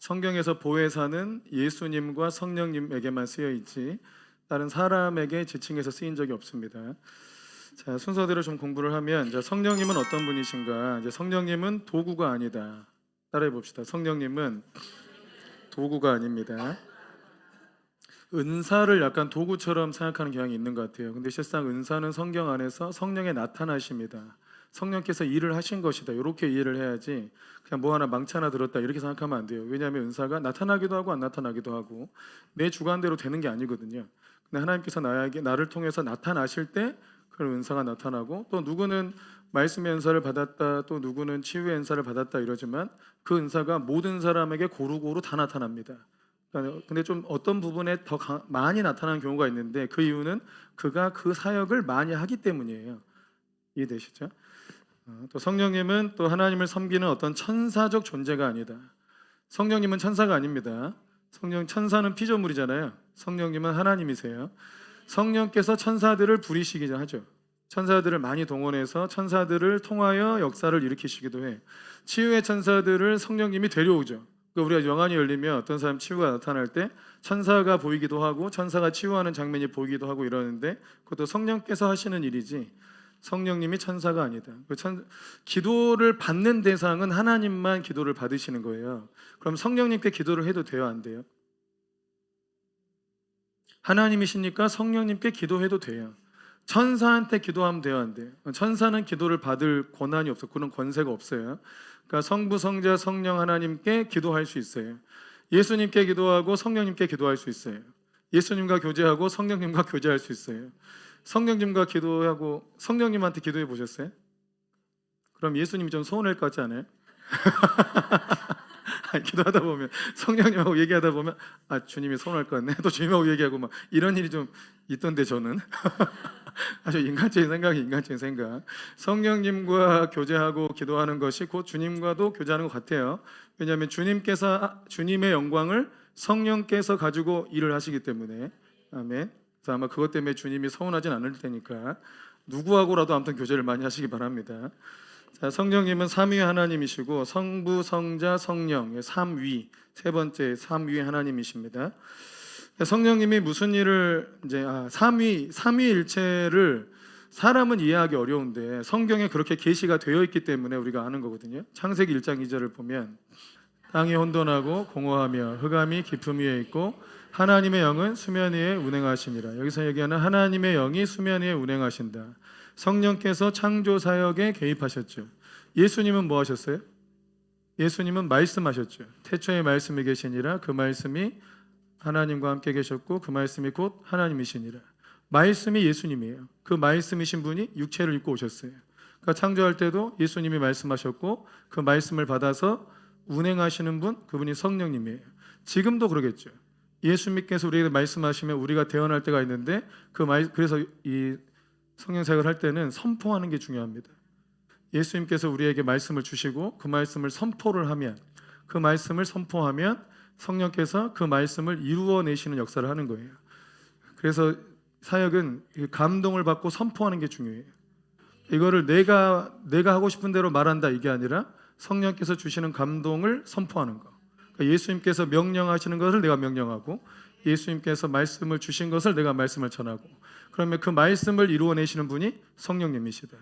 성경에서 보혜사는 예수님과 성령님에게만 쓰여 있지 다른 사람에게 지칭해서 쓰인 적이 없습니다. 자, 순서대로 좀 공부를 하면, 이제 성령님은 어떤 분이신가? 이제 성령님은 도구가 아니다. 따라해 봅시다. 성령님은 도구가 아닙니다. 은사를 약간 도구처럼 생각하는 경향이 있는 것 같아요. 근데 실상 은사는 성경 안에서 성령의 나타나심이다. 성령께서 일을 하신 것이다. 이렇게 이해를 해야지 그냥 뭐 하나 망치 하나 들었다 이렇게 생각하면 안 돼요. 왜냐하면 은사가 나타나기도 하고 안 나타나기도 하고 내 주관대로 되는 게 아니거든요. 근데 하나님께서 나를 통해서 나타나실 때 그런 은사가 나타나고, 또 누구는 말씀의 은사를 받았다, 또 누구는 치유의 은사를 받았다 이러지만 그 은사가 모든 사람에게 고루고루 다 나타납니다. 근데 좀 어떤 부분에 더 많이 나타나는 경우가 있는데, 그 이유는 그가 그 사역을 많이 하기 때문이에요. 이해되시죠? 또 성령님은 또 하나님을 섬기는 어떤 천사적 존재가 아니다. 성령님은 천사가 아닙니다. 천사는 피조물이잖아요. 성령님은 하나님이세요. 성령께서 천사들을 부리시기도 하죠. 천사들을 많이 동원해서 천사들을 통하여 역사를 일으키시기도 해. 치유의 천사들을 성령님이 데려오죠. 우리가 영안이 열리면 어떤 사람 치유가 나타날 때 천사가 보이기도 하고 천사가 치유하는 장면이 보이기도 하고 이러는데, 그것도 성령께서 하시는 일이지 성령님이 천사가 아니다. 기도를 받는 대상은 하나님만 기도를 받으시는 거예요. 그럼 성령님께 기도를 해도 돼요, 안 돼요? 하나님이시니까 성령님께 기도해도 돼요. 천사한테 기도하면 돼요, 안 돼요? 천사는 기도를 받을 권한이 없어. 그런 권세가 없어요. 그러니까 성부, 성자, 성령 하나님께 기도할 수 있어요. 예수님께 기도하고 성령님께 기도할 수 있어요. 예수님과 교제하고 성령님과 교제할 수 있어요. 성령님과 기도하고 성령님한테 기도해 보셨어요? 그럼 예수님이 좀 서운할 것 같지 않아요? 기도하다 보면 성령님하고 얘기하다 보면 주님이 서운할 것 같네. 또 주님하고 얘기하고 막 이런 일이 좀 있던데 저는 아주 인간적인 생각. 성령님과 교제하고 기도하는 것이 곧 주님과도 교제하는 것 같아요. 왜냐하면 주님의 영광을 성령께서 가지고 일을 하시기 때문에. 아멘. 그래서 아마 그것 때문에 주님이 서운하진 않을 테니까 누구하고라도 아무튼 교제를 많이 하시기 바랍니다. 자, 성령님은 삼위 하나님이시고 성부, 성자, 성령 삼위, 세 번째 삼위 하나님이십니다. 성령님이 무슨 일을 이제 삼위일체를 사람은 이해하기 어려운데 성경에 그렇게 계시가 되어 있기 때문에 우리가 아는 거거든요. 창세기 1장 2절을 보면 땅이 혼돈하고 공허하며 흑암이 깊음 위에 있고 하나님의 영은 수면 위에 운행하시니라. 여기서 얘기하는 하나님의 영이 수면 위에 운행하신다. 성령께서 창조 사역에 개입하셨죠. 예수님은 뭐 하셨어요? 예수님은 말씀하셨죠. 태초에 말씀이 계시니라. 그 말씀이 하나님과 함께 계셨고 그 말씀이 곧 하나님이시니라. 말씀이 예수님이에요. 그 말씀이신 분이 육체를 입고 오셨어요. 그러니까 창조할 때도 예수님이 말씀하셨고 그 말씀을 받아서 운행하시는 분, 그분이 성령님이에요. 지금도 그러겠죠. 예수님께서 우리에게 말씀하시면 우리가 대언할 때가 있는데 그래서 이 성령 사역을 할 때는 선포하는 게 중요합니다. 예수님께서 우리에게 말씀을 주시고 그 말씀을 선포를 하면, 그 말씀을 선포하면 성령께서 그 말씀을 이루어내시는 역사를 하는 거예요. 그래서 사역은 감동을 받고 선포하는 게 중요해요. 이거를 내가 하고 싶은 대로 말한다 이게 아니라 성령께서 주시는 감동을 선포하는 거. 그러니까 예수님께서 명령하시는 것을 내가 명령하고 예수님께서 말씀을 주신 것을 내가 말씀을 전하고, 그러면 그 말씀을 이루어내시는 분이 성령님이시다.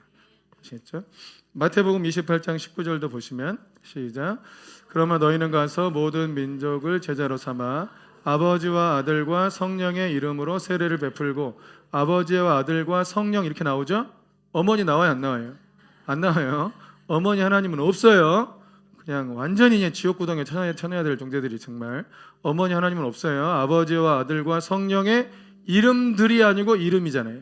아시겠죠? 마태복음 28장 19절도 보시면 시작. 그러면 너희는 가서 모든 민족을 제자로 삼아 아버지와 아들과 성령의 이름으로 세례를 베풀고, 아버지와 아들과 성령 이렇게 나오죠? 어머니 나와요, 안 나와요? 안 나와요. 어머니 하나님은 없어요. 그냥 완전히 그냥 지옥구덩이에 쳐내야 될 존재들이 정말. 어머니 하나님은 없어요. 아버지와 아들과 성령의 이름들이 아니고 이름이잖아요.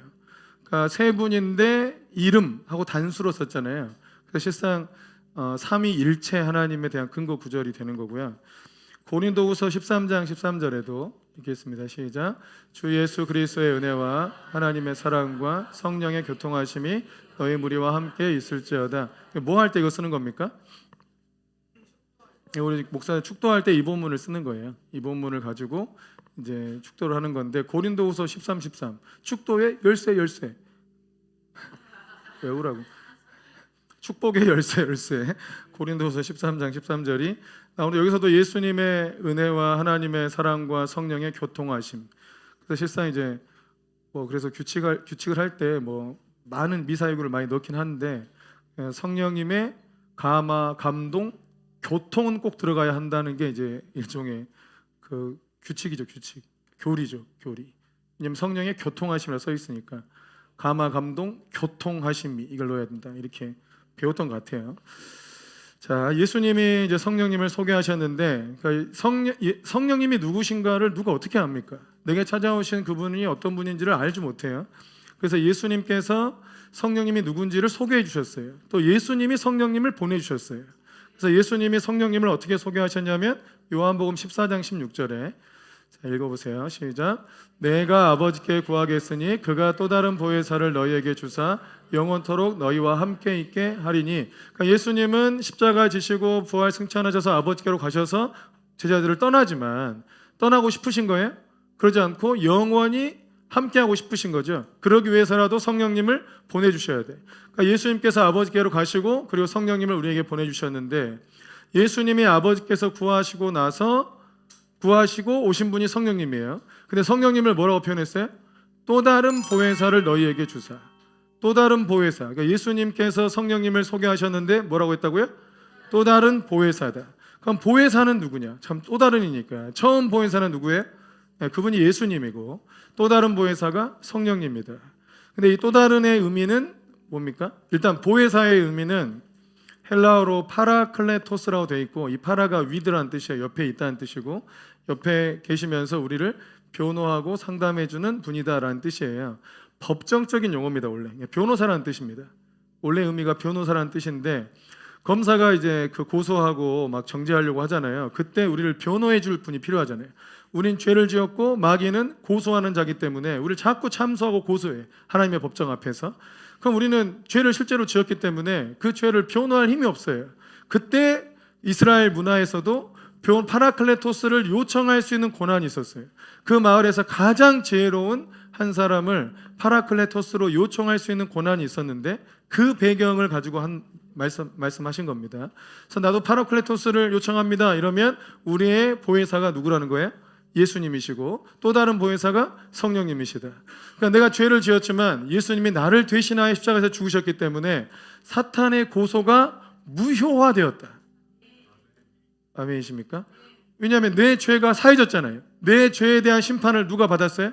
그러니까 세 분인데 이름하고 단수로 썼잖아요. 그래서 실상 삼위일체 하나님에 대한 근거 구절이 되는 거고요. 고린도후서 13장 13절에도 이렇게 있습니다. 시작. 주 예수 그리스도의 은혜와 하나님의 사랑과 성령의 교통하심이 너희 무리와 함께 있을지어다. 뭐 할 때 이거 쓰는 겁니까? 우리 목사님 축도할 때 이 본문을 쓰는 거예요. 이 본문을 가지고 이제 축도를 하는 건데, 고린도후서 13, 13 축도의 열쇠 외우라고. 축복의 열쇠. 고린도서 13장 13절이 나오는 여기서도 예수님의 은혜와 하나님의 사랑과 성령의 교통하심. 그래서 실상 이제 그래서 규칙을 할 때 많은 미사일구를 많이 넣긴 하는데 성령님의 감화, 감동, 교통은 꼭 들어가야 한다는 게 이제 일종의 그 규칙이죠, 교리죠. 왜냐면 성령의 교통하심이라 써 있으니까 감화, 감동, 교통하심이 이걸 넣어야 된다 이렇게 배웠던 것 같아요. 자, 예수님이 이제 성령님을 소개하셨는데 그러니까 성령님이 누구신가를 누가 어떻게 압니까? 내게 찾아오신 그분이 어떤 분인지를 알지 못해요. 그래서 예수님께서 성령님이 누군지를 소개해 주셨어요. 또 예수님이 성령님을 보내주셨어요. 그래서 예수님이 성령님을 어떻게 소개하셨냐면 요한복음 14장 16절에 자, 읽어보세요. 시작. 내가 아버지께 구하겠으니 그가 또 다른 보혜사를 너희에게 주사 영원토록 너희와 함께 있게 하리니. 그러니까 예수님은 십자가 지시고 부활 승천하셔서 아버지께로 가셔서 제자들을 떠나고 싶으신 거예요? 그러지 않고 영원히 함께하고 싶으신 거죠. 그러기 위해서라도 성령님을 보내주셔야 돼. 그러니까 예수님께서 아버지께로 가시고 그리고 성령님을 우리에게 보내주셨는데 예수님이 아버지께서 구하시고 오신 분이 성령님이에요. 근데 성령님을 뭐라고 표현했어요? 또 다른 보혜사를 너희에게 주사. 또 다른 보혜사. 그러니까 예수님께서 성령님을 소개하셨는데 뭐라고 했다고요? 또 다른 보혜사다. 그럼 보혜사는 누구냐? 참 또 다른이니까. 처음 보혜사는 누구예요? 그분이 예수님이고 또 다른 보혜사가 성령님입니다. 근데 이 또 다른의 의미는 뭡니까? 일단 보혜사의 의미는 헬라어로 파라클레토스라고 되어 있고 이 파라가 위드라는 뜻이에요. 옆에 있다는 뜻이고 옆에 계시면서 우리를 변호하고 상담해주는 분이다라는 뜻이에요. 법정적인 용어입니다. 원래 변호사라는 뜻입니다. 원래 의미가 변호사라는 뜻인데 검사가 이제 그 고소하고 막 정죄하려고 하잖아요. 그때 우리를 변호해줄 분이 필요하잖아요. 우린 죄를 지었고 마귀는 고소하는 자기 때문에 우리를 자꾸 참소하고 고소해. 하나님의 법정 앞에서. 그럼 우리는 죄를 실제로 지었기 때문에 그 죄를 변호할 힘이 없어요. 그때 이스라엘 문화에서도 파라클레토스를 요청할 수 있는 권한이 있었어요. 그 마을에서 가장 지혜로운 한 사람을 파라클레토스로 요청할 수 있는 권한이 있었는데 그 배경을 가지고 말씀하신 겁니다. 그래서 나도 파라클레토스를 요청합니다. 이러면 우리의 보혜사가 누구라는 거예요? 예수님이시고 또 다른 보혜사가 성령님이시다. 그러니까 내가 죄를 지었지만 예수님이 나를 대신하여 십자가에서 죽으셨기 때문에 사탄의 고소가 무효화되었다. 아멘이십니까? 왜냐하면 내 죄가 사해졌잖아요. 내 죄에 대한 심판을 누가 받았어요?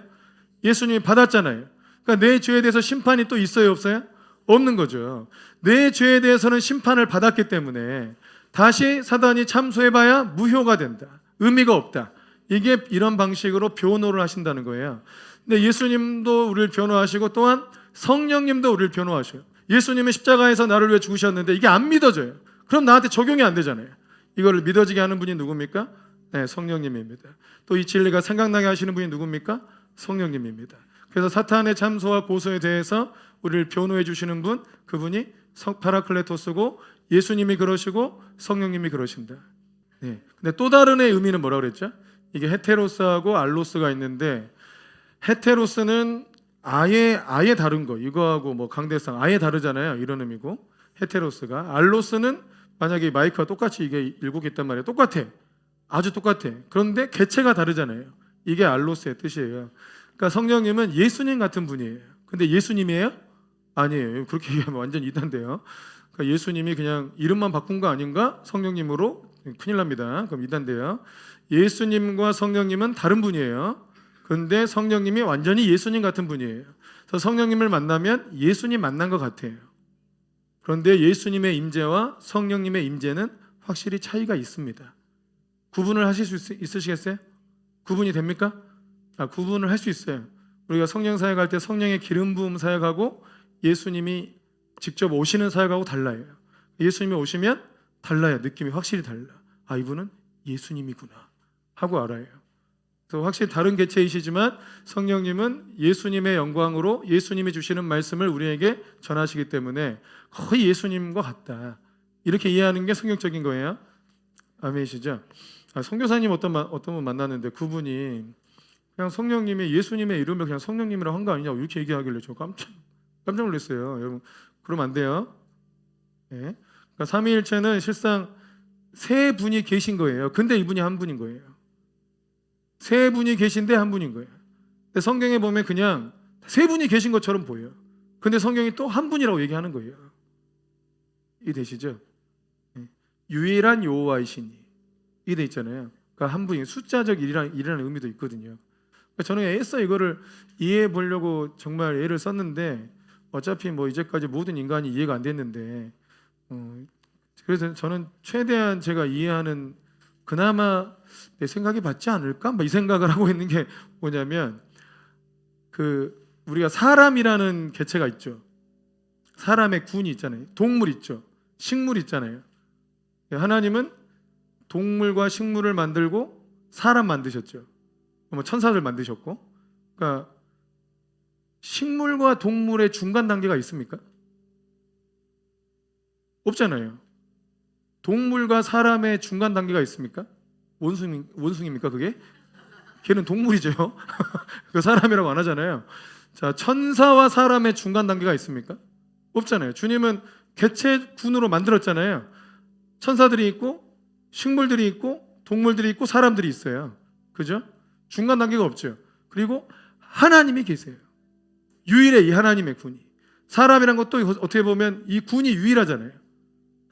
예수님이 받았잖아요. 그러니까 내 죄에 대해서 심판이 또 있어요, 없어요? 없는 거죠. 내 죄에 대해서는 심판을 받았기 때문에 다시 사단이 참소해봐야 무효가 된다. 의미가 없다. 이게 이런 방식으로 변호를 하신다는 거예요. 근데 예수님도 우리를 변호하시고 또한 성령님도 우리를 변호하셔요. 예수님이 십자가에서 나를 위해 죽으셨는데 이게 안 믿어져요. 그럼 나한테 적용이 안 되잖아요. 이거를 믿어지게 하는 분이 누굽니까? 네, 성령님입니다. 또 이 진리가 생각나게 하시는 분이 누굽니까? 성령님입니다. 그래서 사탄의 참소와 고소에 대해서 우리를 변호해 주시는 분, 그분이 파라클레토스고 예수님이 그러시고 성령님이 그러신다. 네. 근데 또 다른의 의미는 뭐라고 그랬죠? 이게 헤테로스하고 알로스가 있는데 헤테로스는 아예 다른 거. 이거하고 뭐 강대상 아예 다르잖아요. 이런 의미고 헤테로스가 알로스는 만약에 마이크가 똑같이 이게 일곱 개 있단 말이에요. 똑같아. 아주 똑같아. 그런데 개체가 다르잖아요. 이게 알로스의 뜻이에요. 그러니까 성령님은 예수님 같은 분이에요. 근데 예수님이에요? 아니에요. 그렇게 얘기하면 완전 이단돼요. 그러니까 예수님이 그냥 이름만 바꾼 거 아닌가? 성령님으로 큰일 납니다. 그럼 이단돼요. 예수님과 성령님은 다른 분이에요. 그런데 성령님이 완전히 예수님 같은 분이에요. 그래서 성령님을 만나면 예수님 만난 것 같아요. 그런데 예수님의 임재와 성령님의 임재는 확실히 차이가 있습니다. 구분을 하실 수 있으시겠어요? 구분이 됩니까? 구분을 할 수 있어요. 우리가 성령 사역할 때 성령의 기름 부음 사역하고 예수님이 직접 오시는 사역하고 달라요. 예수님이 오시면 달라요. 느낌이 확실히 달라. 이분은 예수님이구나 하고 알아요. 그래서 확실히 다른 개체이시지만 성령님은 예수님의 영광으로 예수님이 주시는 말씀을 우리에게 전하시기 때문에 거의 예수님과 같다. 이렇게 이해하는 게 성경적인 거예요. 아멘이시죠? 선교사님 어떤 분 만났는데 그분이 그냥 성령님이 예수님의 이름을 그냥 성령님이라고 한 거 아니냐고 이렇게 얘기하길래 저 깜짝 놀랐어요. 여러분 그러면 안 돼요. 예. 그러니까 삼위일체는 실상 세 분이 계신 거예요. 근데 이분이 한 분인 거예요. 세 분이 계신데 한 분인 거예요. 근데 성경에 보면 그냥 세 분이 계신 것처럼 보여요. 근데 성경이 또 한 분이라고 얘기하는 거예요. 이해되시죠? 예. 유일한 여호와이시니 이돼 있잖아요. 그러니까 한 분이 숫자적 일이라는 의미도 있거든요. 그러니까 저는 애써 이거를 이해해 보려고 정말 애를 썼는데 어차피 뭐 이제까지 모든 인간이 이해가 안 됐는데 그래서 저는 최대한 제가 이해하는 그나마 내 생각이 맞지 않을까? 뭐 이 생각을 하고 있는 게 뭐냐면 우리가 사람이라는 개체가 있죠. 사람의 군이 있잖아요. 동물 있죠. 식물 있잖아요. 하나님은 동물과 식물을 만들고 사람 만드셨죠. 뭐 천사들 만드셨고. 그러니까 식물과 동물의 중간 단계가 있습니까? 없잖아요. 동물과 사람의 중간 단계가 있습니까? 원숭이입니까 그게? 걔는 동물이죠. 그 사람이라고 안 하잖아요. 자, 천사와 사람의 중간 단계가 있습니까? 없잖아요. 주님은 개체군으로 만들었잖아요. 천사들이 있고 식물들이 있고 동물들이 있고 사람들이 있어요. 그죠? 중간 단계가 없죠. 그리고 하나님이 계세요. 유일해 이 하나님의 군이. 사람이란 것도 어떻게 보면 이 군이 유일하잖아요.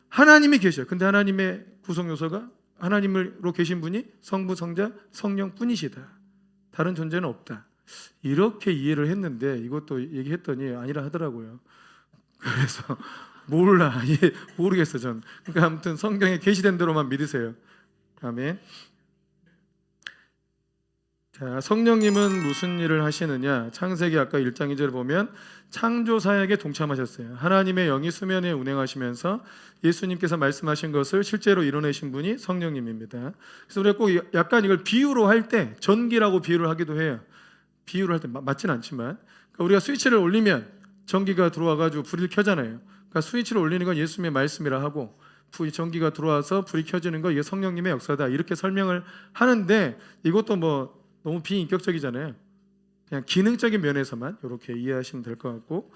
하나님이 계셔요. 근데 하나님의 구성 요소가 하나님으로 계신 분이 성부, 성자, 성령뿐이시다. 다른 존재는 없다. 이렇게 이해를 했는데 이것도 얘기했더니 아니라 하더라고요. 그래서 몰라. 모르겠어 전. 그러니까 아무튼 성경에 계시된 대로만 믿으세요. 아멘. 자, 성령님은 무슨 일을 하시느냐? 창세기 아까 1장 2절을 보면 창조 사역에 동참하셨어요. 하나님의 영이 수면에 운행하시면서 예수님께서 말씀하신 것을 실제로 이뤄내신 분이 성령님입니다. 그래서 우리가 꼭 약간 이걸 비유로 할 때 전기라고 비유를 하기도 해요. 비유를 할 때 맞진 않지만 그러니까 우리가 스위치를 올리면 전기가 들어와가지고 불이 켜잖아요. 그러니까 스위치를 올리는 건 예수님의 말씀이라 하고 전기가 들어와서 불이 켜지는 거 이게 성령님의 역사다 이렇게 설명을 하는데 이것도 뭐 너무 비인격적이잖아요. 그냥 기능적인 면에서만 이렇게 이해하시면 될 것 같고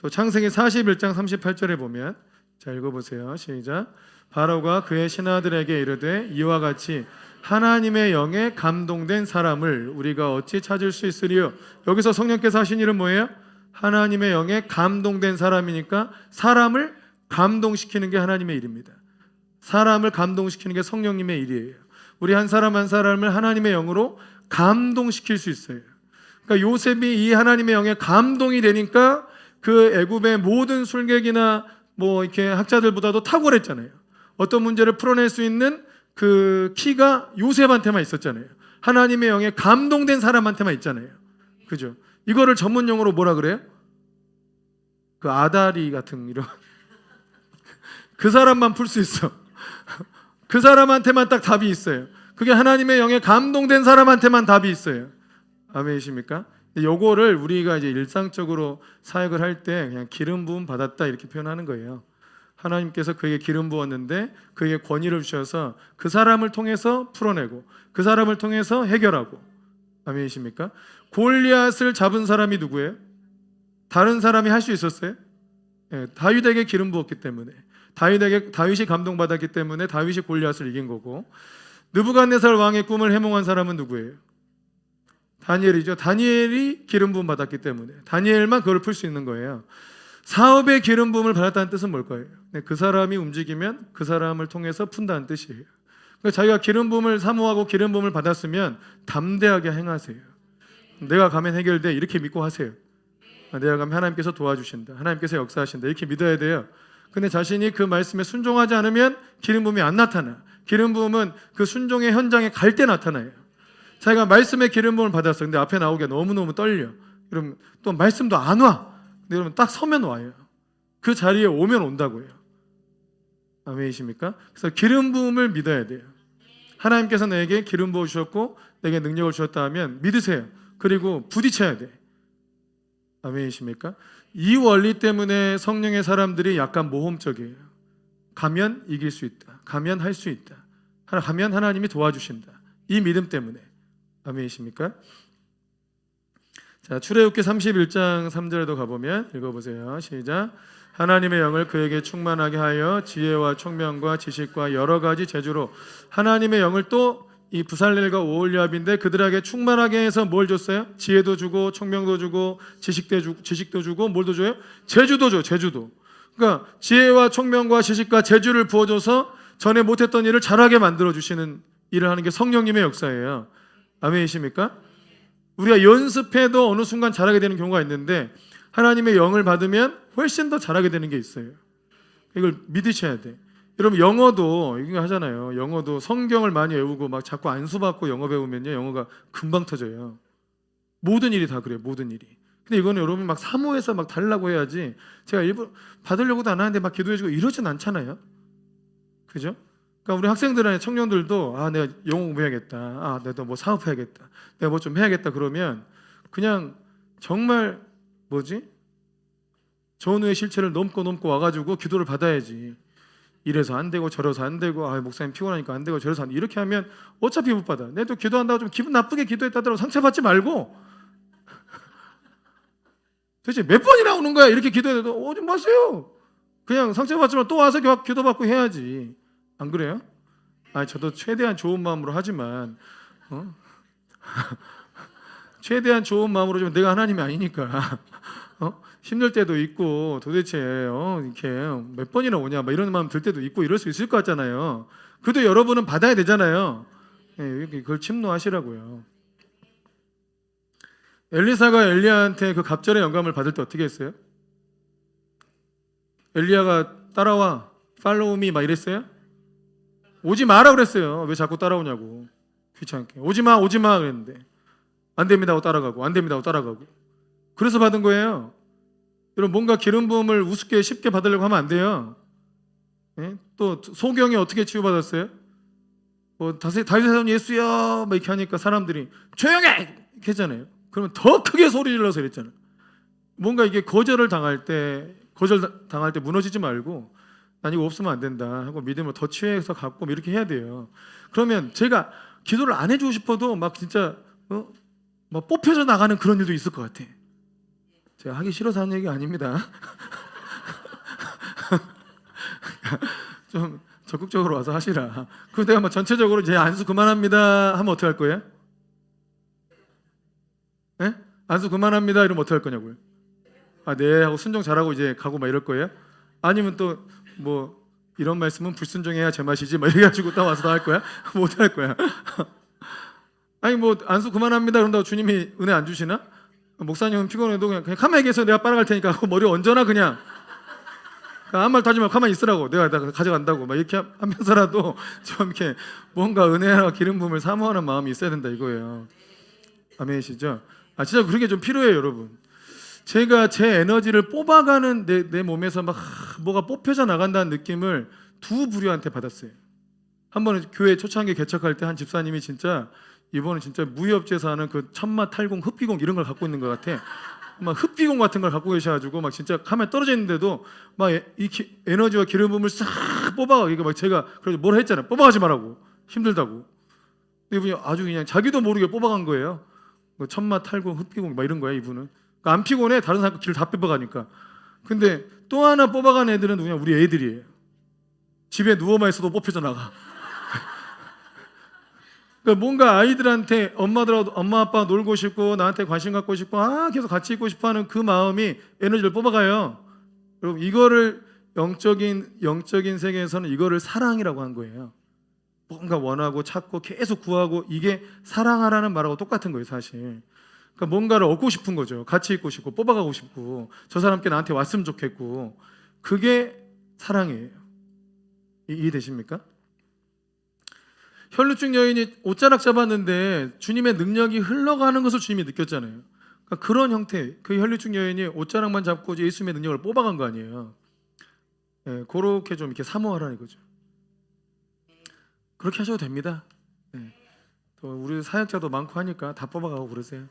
또 창세기 41장 38절에 보면 자 읽어보세요. 시작. 바로가 그의 신하들에게 이르되 이와 같이 하나님의 영에 감동된 사람을 우리가 어찌 찾을 수 있으리요. 여기서 성령께서 하신 일은 뭐예요? 하나님의 영에 감동된 사람이니까 사람을 감동시키는 게 하나님의 일입니다. 사람을 감동시키는 게 성령님의 일이에요. 우리 한 사람 한 사람을 하나님의 영으로 감동시킬 수 있어요. 그러니까 요셉이 이 하나님의 영에 감동이 되니까 그 애굽의 모든 술객이나 뭐 이렇게 학자들보다도 탁월했잖아요. 어떤 문제를 풀어낼 수 있는 그 키가 요셉한테만 있었잖아요. 하나님의 영에 감동된 사람한테만 있잖아요. 그죠? 이거를 전문 용어로 뭐라 그래요? 그 아다리 같은 이런 그 사람만 풀 수 있어. 그 사람한테만 딱 답이 있어요. 그게 하나님의 영에 감동된 사람한테만 답이 있어요. 아멘이십니까? 요거를 우리가 이제 일상적으로 사역을 할 때 그냥 기름 부음 받았다 이렇게 표현하는 거예요. 하나님께서 그에게 기름 부었는데 그에게 권위를 주셔서 그 사람을 통해서 풀어내고 그 사람을 통해서 해결하고. 아멘이십니까? 골리앗을 잡은 사람이 누구예요? 다른 사람이 할 수 있었어요? 네, 다윗에게 기름 부었기 때문에 다윗이 감동받았기 때문에 다윗이 골리앗을 이긴 거고 느부갓네살 왕의 꿈을 해몽한 사람은 누구예요? 다니엘이죠. 다니엘이 기름 부음 받았기 때문에 다니엘만 그걸 풀 수 있는 거예요. 사업의 기름 부음을 받았다는 뜻은 뭘까요? 네, 그 사람이 움직이면 그 사람을 통해서 푼다는 뜻이에요. 그러니까 자기가 기름 부음을 사모하고 기름 부음을 받았으면 담대하게 행하세요. 내가 가면 해결돼 이렇게 믿고 하세요. 내가 가면 하나님께서 도와주신다. 하나님께서 역사하신다. 이렇게 믿어야 돼요. 근데 자신이 그 말씀에 순종하지 않으면 기름 부음이 안 나타나. 기름 부음은 그 순종의 현장에 갈 때 나타나요. 자기가 말씀의 기름 부음을 받았어. 근데 앞에 나오기가 너무너무 떨려. 그러면 또 말씀도 안 와. 근데 여러분 딱 서면 와요. 그 자리에 오면 온다고요. 아멘이십니까? 그래서 기름 부음을 믿어야 돼요. 하나님께서 내게 기름 부어 주셨고 내게 능력을 주셨다 하면 믿으세요. 그리고 부딪혀야 돼. 아멘이십니까? 이 원리 때문에 성령의 사람들이 약간 모험적이에요. 가면 이길 수 있다. 가면 할 수 있다. 가면 하나님이 도와주신다. 이 믿음 때문에. 아멘이십니까? 자, 출애굽기 31장 3절에도 가보면 읽어보세요. 시작. 하나님의 영을 그에게 충만하게 하여 지혜와 총명과 지식과 여러 가지 재주로 하나님의 영을 또 이 부살렐과 오홀리압인데 그들에게 충만하게 해서 뭘 줬어요? 지혜도 주고 총명도 주고 지식도 주고 뭘도 줘요? 재주도 줘. 재주도. 그러니까 지혜와 총명과 지식과 재주를 부어줘서 전에 못했던 일을 잘하게 만들어 주시는 일을 하는 게 성령님의 역사예요. 아멘이십니까? 우리가 연습해도 어느 순간 잘하게 되는 경우가 있는데 하나님의 영을 받으면 훨씬 더 잘하게 되는 게 있어요. 이걸 믿으셔야 돼. 여러분 영어도 이거 하잖아요. 영어도 성경을 많이 외우고 막 자꾸 안수받고 영어 배우면요 영어가 금방 터져요. 모든 일이 다 그래요. 모든 일이. 근데 이거는 여러분 막 사모해서 막 달라고 해야지. 제가 일부 받으려고도 안 하는데 막 기도해주고 이러진 않잖아요. 그죠? 그러니까 우리 학생들이나 청년들도 아 내가 영어 공부해야겠다. 아 내가 뭐 사업해야겠다. 내가 뭐 좀 해야겠다 그러면 그냥 정말 뭐지? 전후의 실체를 넘고 와가지고 기도를 받아야지. 이래서 안 되고 저래서 안 되고 아 목사님 피곤하니까 안 되고 저래서 안 되고 이렇게 하면 어차피 못 받아. 내가 또 기도한다고 좀 기분 나쁘게 기도했다더라도 상처받지 말고 도대체 몇 번이나 오는 거야 이렇게 기도해도 오지 마세요. 그냥 상처받지만 또 와서 기도받고 해야지. 안 그래요? 아 저도 최대한 좋은 마음으로 하지만 최대한 좋은 마음으로 좀 내가 하나님이 아니니까 힘들 때도 있고 도대체 이렇게 몇 번이나 오냐 막 이런 마음 들 때도 있고 이럴 수 있을 것 같잖아요. 그래도 여러분은 받아야 되잖아요. 그걸 침노하시라고요. 엘리사가 엘리야한테 그 갑절의 영감을 받을 때 어떻게 했어요? 엘리야가 따라와 팔로우 미 막 이랬어요? 오지 마라 그랬어요. 왜 자꾸 따라오냐고. 귀찮게 오지 마 그랬는데 안 됩니다 하고 따라가고 안 됩니다 하고 따라가고 그래서 받은 거예요. 여러분 뭔가 기름 부음을 우습게 쉽게 받으려고 하면 안 돼요. 또 소경이 어떻게 치유받았어요? 뭐 다윗의 손 예수여 막 이렇게 하니까 사람들이 조용해 이렇게 했잖아요. 그러면 더 크게 소리 질러서 이랬잖아요. 뭔가 이게 거절 당할 때 무너지지 말고 난 이거 없으면 안 된다 하고 믿음을 더 취해서 갖고 이렇게 해야 돼요. 그러면 제가 기도를 안 해주고 싶어도 막 진짜 막 뽑혀져 나가는 그런 일도 있을 것 같아. 제가 하기 싫어서 하는 얘기 아닙니다. 좀 적극적으로 와서 하시라. 그리고 내가 뭐 전체적으로 이제 안수 그만합니다 하면 어떻게 할 거예요? 네? 안수 그만합니다 이러면 어떻게 할 거냐고요? 아, 네 하고 순종 잘하고 이제 가고 막 이럴 거예요? 아니면 또 뭐 이런 말씀은 불순종해야 제맛이지 막 이래가지고 또 와서 다 할 거야? 뭐 어떻게 할 거야? 아니 뭐 안수 그만합니다 그런다고 주님이 은혜 안 주시나? 목사님은 피곤해도 그냥 가만히 계서 내가 빨아갈 테니까 머리 얹어놔 그냥. 아무 말도 하지 말고 가만히 있으라고. 내가 가져간다고 막 이렇게 하면서라도 좀 이렇게 뭔가 은혜와 기름 부음을 사모하는 마음이 있어야 된다 이거예요. 아멘이시죠? 아 진짜 그렇게 좀 필요해요 여러분. 제가 제 에너지를 뽑아가는 내 몸에서 막 뭐가 뽑혀져 나간다는 느낌을 두 부류한테 받았어요. 한 번은 교회 초창기 개척할 때 한 집사님이 진짜 이번은 진짜 무협지에서 하는 그 천마 탈공 흡비공 이런 걸 갖고 있는 것 같아. 막 흡비공 같은 걸 갖고 계셔가지고 막 진짜 카메라 떨어져 있는데도 막 이 에너지와 기름 부음을 싹 뽑아가. 이게 막 제가 그래서 뭐라 했잖아요. 뽑아가지 말라고 힘들다고. 이분이 아주 그냥 자기도 모르게 뽑아간 거예요. 뭐 천마 탈공 흡비공 막 이런 거야 이분은. 그러니까 안 피곤해 다른 사람 길 다 뽑아가니까. 근데 또 하나 뽑아간 애들은 그냥 우리 애들이에요. 집에 누워만 있어도 뽑혀져 나가. 그러니까 뭔가 아이들한테 엄마 아빠 놀고 싶고 나한테 관심 갖고 싶고 계속 같이 있고 싶어하는 그 마음이 에너지를 뽑아가요. 여러분 이거를 영적인 세계에서는 이거를 사랑이라고 한 거예요. 뭔가 원하고 찾고 계속 구하고 이게 사랑하라는 말하고 똑같은 거예요 사실. 그러니까 뭔가를 얻고 싶은 거죠. 같이 있고 싶고 뽑아가고 싶고 저 사람께 나한테 왔으면 좋겠고 그게 사랑이에요. 이해되십니까? 혈루증 여인이 옷자락 잡았는데 주님의 능력이 흘러가는 것을 주님이 느꼈잖아요. 그러니까 그런 형태, 그 혈루증 여인이 옷자락만 잡고 예수님의 능력을 뽑아간 거 아니에요. 그렇게 좀 이렇게 사모하라는 거죠. 그렇게 하셔도 됩니다. 또 우리 사역자도 많고 하니까 다 뽑아가고 그러세요.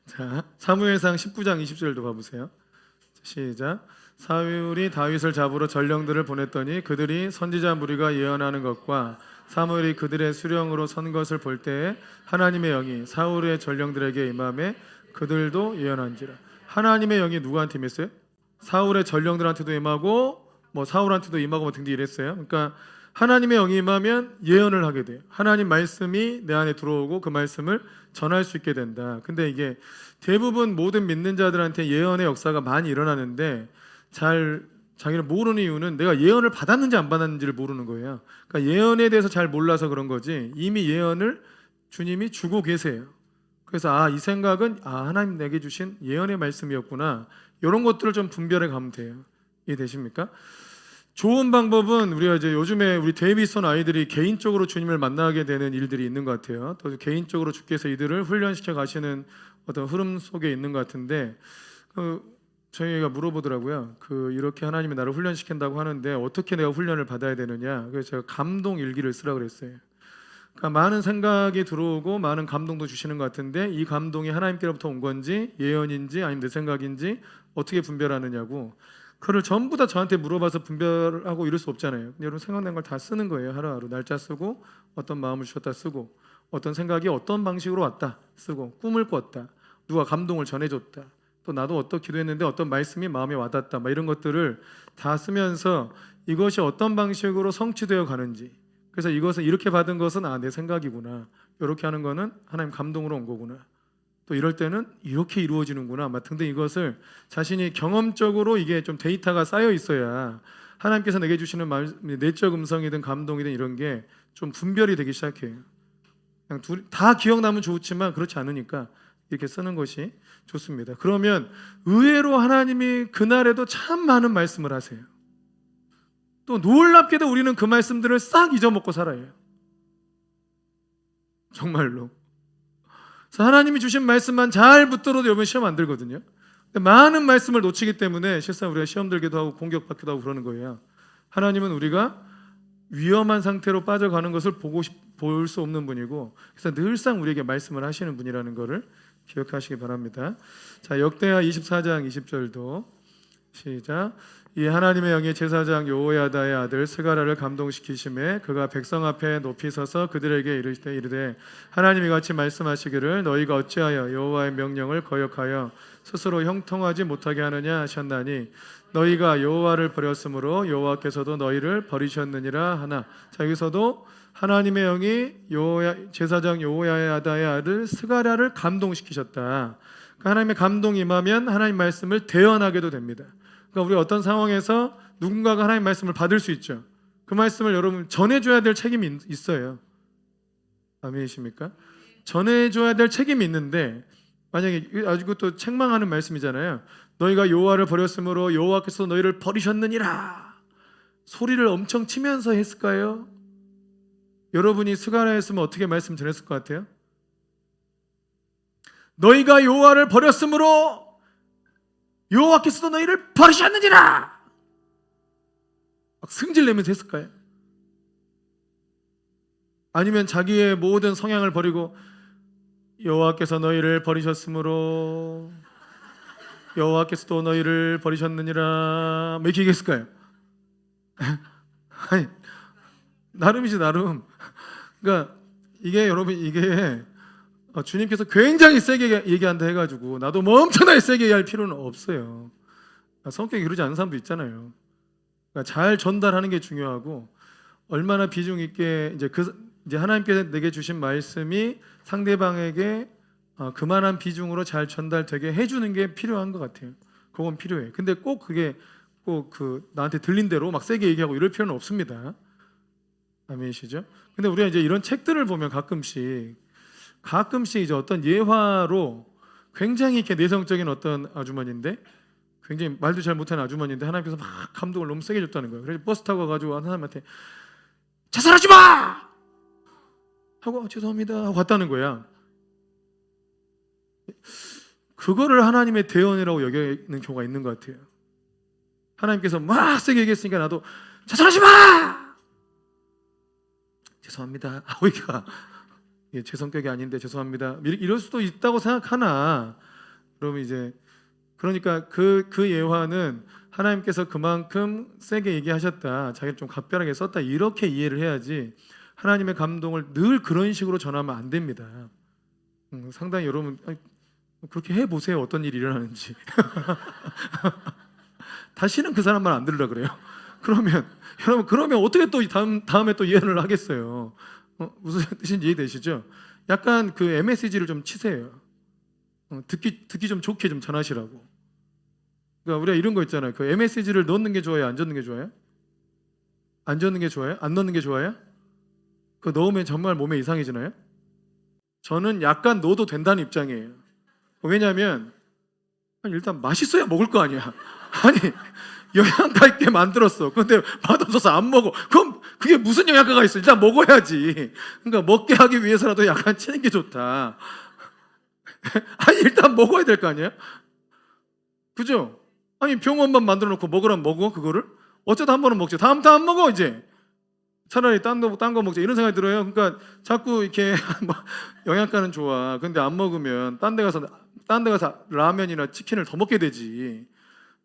자, 사무엘상 19장 20절도 봐보세요. 시작. 사울이 다윗을 잡으러 전령들을 보냈더니 그들이 선지자 무리가 예언하는 것과 사무엘이 그들의 수령으로 선 것을 볼 때에 하나님의 영이 사울의 전령들에게 임함에 그들도 예언한지라. 하나님의 영이 누구한테 임했어요? 사울의 전령들한테도 임하고 뭐 사울한테도 임하고 뭐 등등 이랬어요. 그러니까 하나님의 영이 임하면 예언을 하게 돼요. 하나님 말씀이 내 안에 들어오고 그 말씀을 전할 수 있게 된다. 근데 이게 대부분 모든 믿는 자들한테 예언의 역사가 많이 일어나는데 잘 자기를 모르는 이유는 내가 예언을 받았는지 안 받았는지를 모르는 거예요. 그러니까 예언에 대해서 잘 몰라서 그런 거지 이미 예언을 주님이 주고 계세요. 그래서 이 생각은 하나님 내게 주신 예언의 말씀이었구나. 이런 것들을 좀 분별해 가면 돼요. 이해되십니까? 좋은 방법은 우리가 이제 요즘에 우리 데이비son 아이들이 개인적으로 주님을 만나게 되는 일들이 있는 것 같아요. 또 개인적으로 주께서 이들을 훈련시켜 가시는 어떤 흐름 속에 있는 것 같은데 저희가 물어보더라고요. 이렇게 하나님이 나를 훈련시킨다고 하는데 어떻게 내가 훈련을 받아야 되느냐. 그래서 제가 감동 일기를 쓰라 그랬어요. 그러니까 많은 생각이 들어오고 많은 감동도 주시는 것 같은데 이 감동이 하나님께로부터 온 건지 예언인지 아니면 내 생각인지 어떻게 분별하느냐고. 그걸 전부 다 저한테 물어봐서 분별하고 이럴 수 없잖아요. 여러분 생각난 걸 다 쓰는 거예요. 하루하루 날짜 쓰고 어떤 마음을 주셨다 쓰고 어떤 생각이 어떤 방식으로 왔다 쓰고 꿈을 꿨다 누가 감동을 전해줬다 또 나도 어떤 기도했는데 어떤 말씀이 마음에 와닿다 이런 것들을 다 쓰면서 이것이 어떤 방식으로 성취되어 가는지 그래서 이것은 이렇게 받은 것은 내 생각이구나 이렇게 하는 거는 하나님 감동으로 온 거구나 또 이럴 때는 이렇게 이루어지는구나 등등 이것을 자신이 경험적으로 이게 좀 데이터가 쌓여 있어야 하나님께서 내게 주시는 내적 음성이든 감동이든 이런 게 좀 분별이 되기 시작해요. 그냥 다 기억나면 좋지만 그렇지 않으니까 이렇게 쓰는 것이 좋습니다. 그러면 의외로 하나님이 그날에도 참 많은 말씀을 하세요. 또 놀랍게도 우리는 그 말씀들을 싹 잊어먹고 살아요. 정말로. 그래서 하나님이 주신 말씀만 잘 붙들어도 여러분 시험 안 들거든요. 근데 많은 말씀을 놓치기 때문에 실상 우리가 시험 들기도 하고 공격받기도 하고 그러는 거예요. 하나님은 우리가 위험한 상태로 빠져가는 것을 볼 수 없는 분이고 그래서 늘상 우리에게 말씀을 하시는 분이라는 것을 기억하시기 바랍니다. 자, 역대하 24장 20절도 시작. 이 하나님의 영이 제사장 여호야다의 아들 스가랴를 감동시키심에 그가 백성 앞에 높이 서서 그들에게 이르되 하나님이 같이 말씀하시기를 너희가 어찌하여 여호와의 명령을 거역하여 스스로 형통하지 못하게 하느냐 하셨나니 너희가 여호와를 버렸으므로 여호와께서도 너희를 버리셨느니라 하나. 자, 여기서도 하나님의 영이 제사장 여호야다의 아들 스가랴를 감동시키셨다. 그러니까 하나님의 감동이 임하면 하나님 말씀을 대언하게도 됩니다. 그러니까 우리 어떤 상황에서 누군가가 하나님 말씀을 받을 수 있죠. 그 말씀을 여러분 전해줘야 될 책임이 있어요. 아멘이십니까? 전해줘야 될 책임이 있는데 만약에 아주 또 책망하는 말씀이잖아요. 너희가 여호와를 버렸으므로 여호와께서 너희를 버리셨느니라. 소리를 엄청 치면서 했을까요? 여러분이 스가랴였으면 어떻게 말씀 전했을 것 같아요? 너희가 여호와를 버렸으므로 여호와께서도 너희를 버리셨느니라. 막 승질내면서 했을까요? 아니면 자기의 모든 성향을 버리고 여호와께서 너희를 버리셨으므로 여호와께서도 너희를 버리셨느니라 이렇게 얘기했을까요? 아니, 나름이지 나름. 그러니까 이게 여러분 이게 주님께서 굉장히 세게 얘기한다 해가지고 나도 뭐 엄청나게 세게 얘기할 필요는 없어요. 성격이 그러지 않은 사람도 있잖아요. 그러니까 잘 전달하는 게 중요하고 얼마나 비중 있게 이제 하나님께서 내게 주신 말씀이 상대방에게 그만한 비중으로 잘 전달되게 해주는 게 필요한 것 같아요. 그건 필요해. 근데 꼭 그게 꼭 나한테 들린 대로 막 세게 얘기하고 이럴 필요는 없습니다. 아멘이시죠? 근데 우리가 이제 이런 책들을 보면 가끔씩 이제 어떤 예화로 굉장히 이렇게 내성적인 어떤 아주머니인데 굉장히 말도 잘 못하는 아주머니인데 하나님께서 막 감동을 너무 세게 줬다는 거예요. 그래서 버스 타고 가가지고 한 사람한테 자살하지 마! 하고 죄송합니다 하고 갔다는 거야. 그거를 하나님의 대언이라고 여기는 경우가 있는 것 같아요. 하나님께서 막 세게 얘기했으니까 나도 자살하지 마! 죄송합니다 하고 제 성격이 아닌데 죄송합니다 이럴 수도 있다고 생각하나 그러면 이제 그러니까 그 예화는 하나님께서 그만큼 세게 얘기하셨다 자기를 좀 각별하게 썼다 이렇게 이해를 해야지 하나님의 감동을 늘 그런 식으로 전하면 안 됩니다. 상당히 여러분 그렇게 해보세요. 어떤 일이 일어나는지. 다시는 그 사람 말 안 들으라 그래요. 그러면 여러분, 그러면 어떻게 또 다음에 또 예언을 하겠어요? 무슨 뜻인지 이해되시죠? 약간 그 MSG를 좀 치세요. 듣기 좀 좋게 좀 전하시라고. 그러니까 우리가 이런 거 있잖아요. 그 MSG를 넣는 게 좋아요? 안 넣는 게 좋아요? 안 넣는 게 좋아요? 안 넣는 게 좋아요? 그 넣으면 정말 몸에 이상해지나요? 저는 약간 넣어도 된다는 입장이에요. 왜냐하면 일단 맛있어야 먹을 거 아니야. 아니, 영양가 있게 만들었어. 근데 맛없어서 안 먹어. 그럼 그게 무슨 영양가가 있어? 일단 먹어야지. 그러니까 먹게 하기 위해서라도 약간 치는 게 좋다. 아니, 일단 먹어야 될 거 아니에요? 그죠? 아니, 병원만 만들어 놓고 먹으라면 먹어, 그거를? 어쩌다 한 번은 먹지. 다음부터 안 먹어, 이제. 차라리 딴 거 먹자. 이런 생각이 들어요. 그러니까 자꾸 이렇게 영양가는 좋아. 근데 안 먹으면 딴 데 가서 라면이나 치킨을 더 먹게 되지.